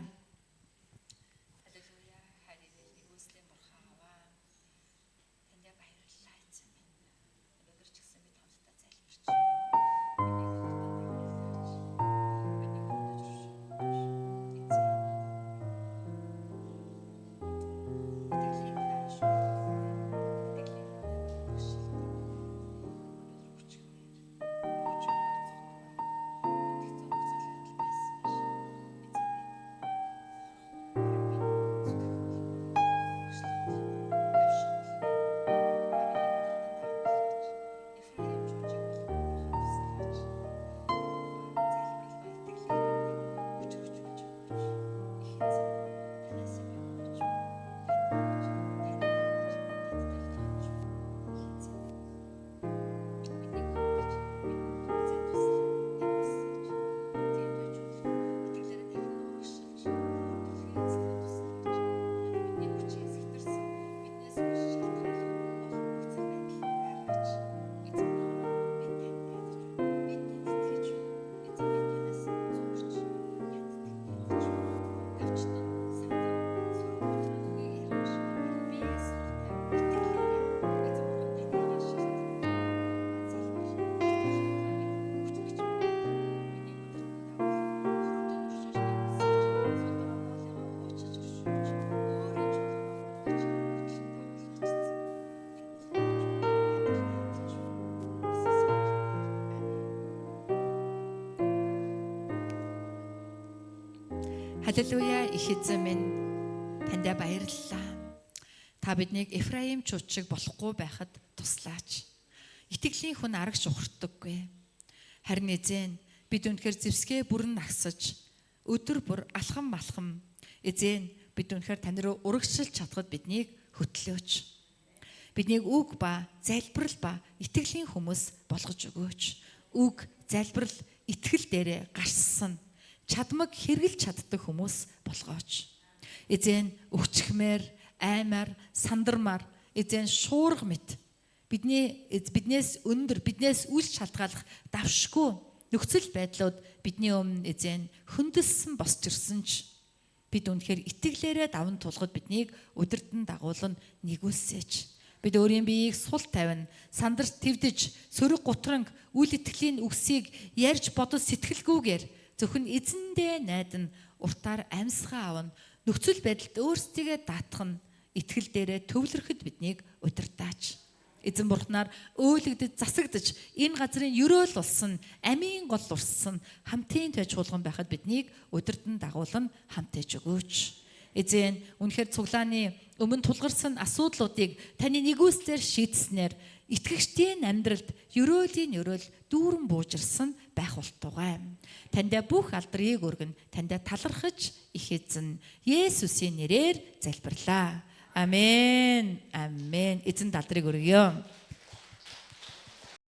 Халелуя, их эзэн минь таньда баярлалаа. Та биднийг Эфраим чууд шиг болохгүй байхад туслаач. Итгэлийн хүн арагш ухардаггүй. Харин эзэн бид үнэхээр зэвсгээ бүрэн агсаж өдөр бүр алхам малхам эзэн бид үнэхээр тань руу урагшилж чадхад биднийг хөтлөөч. Биднийг үг ба залбирал ба итгэлийн хүмүүс болгож өгөөч. Үг, залбирал, итгэл дээрээ гарсан чадмаг хэрэгжилж чаддаг хүмүүс болгооч. Эзэн өвчхмээр, аймаар, сандармаар эзэн шуурга мэт биднээс өндөр, биднээс үл шалтгаалах давшгүй нөхцөл байдлууд бидний өмнө эзэн хөндөссөн босч ирсэн ч бид үнэхээр итгэлээрээ даван тулахад биднийг удирдан дагуулна нэгүсээч. Бид өөрийн биеийг сул тавина, сандарч твдэж, сөрөг гутранг үл итгэлийн үгсийг ярьж бодож сэтгэлгүйгээр зөвхөн эзэндээ найдан уртаар амьсгаа авна. Нөхцөл байдалд өөрсдийгөө даатгах нь итгэл дээрээ төвлөрөхөд биднийг удирдаач. Эзэн бурхнаар өөлөгдөж, засагдж, энэ газрын ерөөл болсон, амийн гол урссан, хамтын тойж чуулган байхад биднийг удирдан дагуулна, хамтаж өгөөч. Эзэн үнэхээр цуглааны өмнө тулгарсан асуудлуудыг таны нэгүслэр шийдснээр итгэгчдийн амьдралд ерөөлийн ерөөл дүүрэн буужирсан байх болтугай. Таньда бүх алдрыг өргөн, таньда талархаж их эзэн Есүсийн нэрээр залбирлаа. Амен. Амен. Эзэн алдрыг өргөё.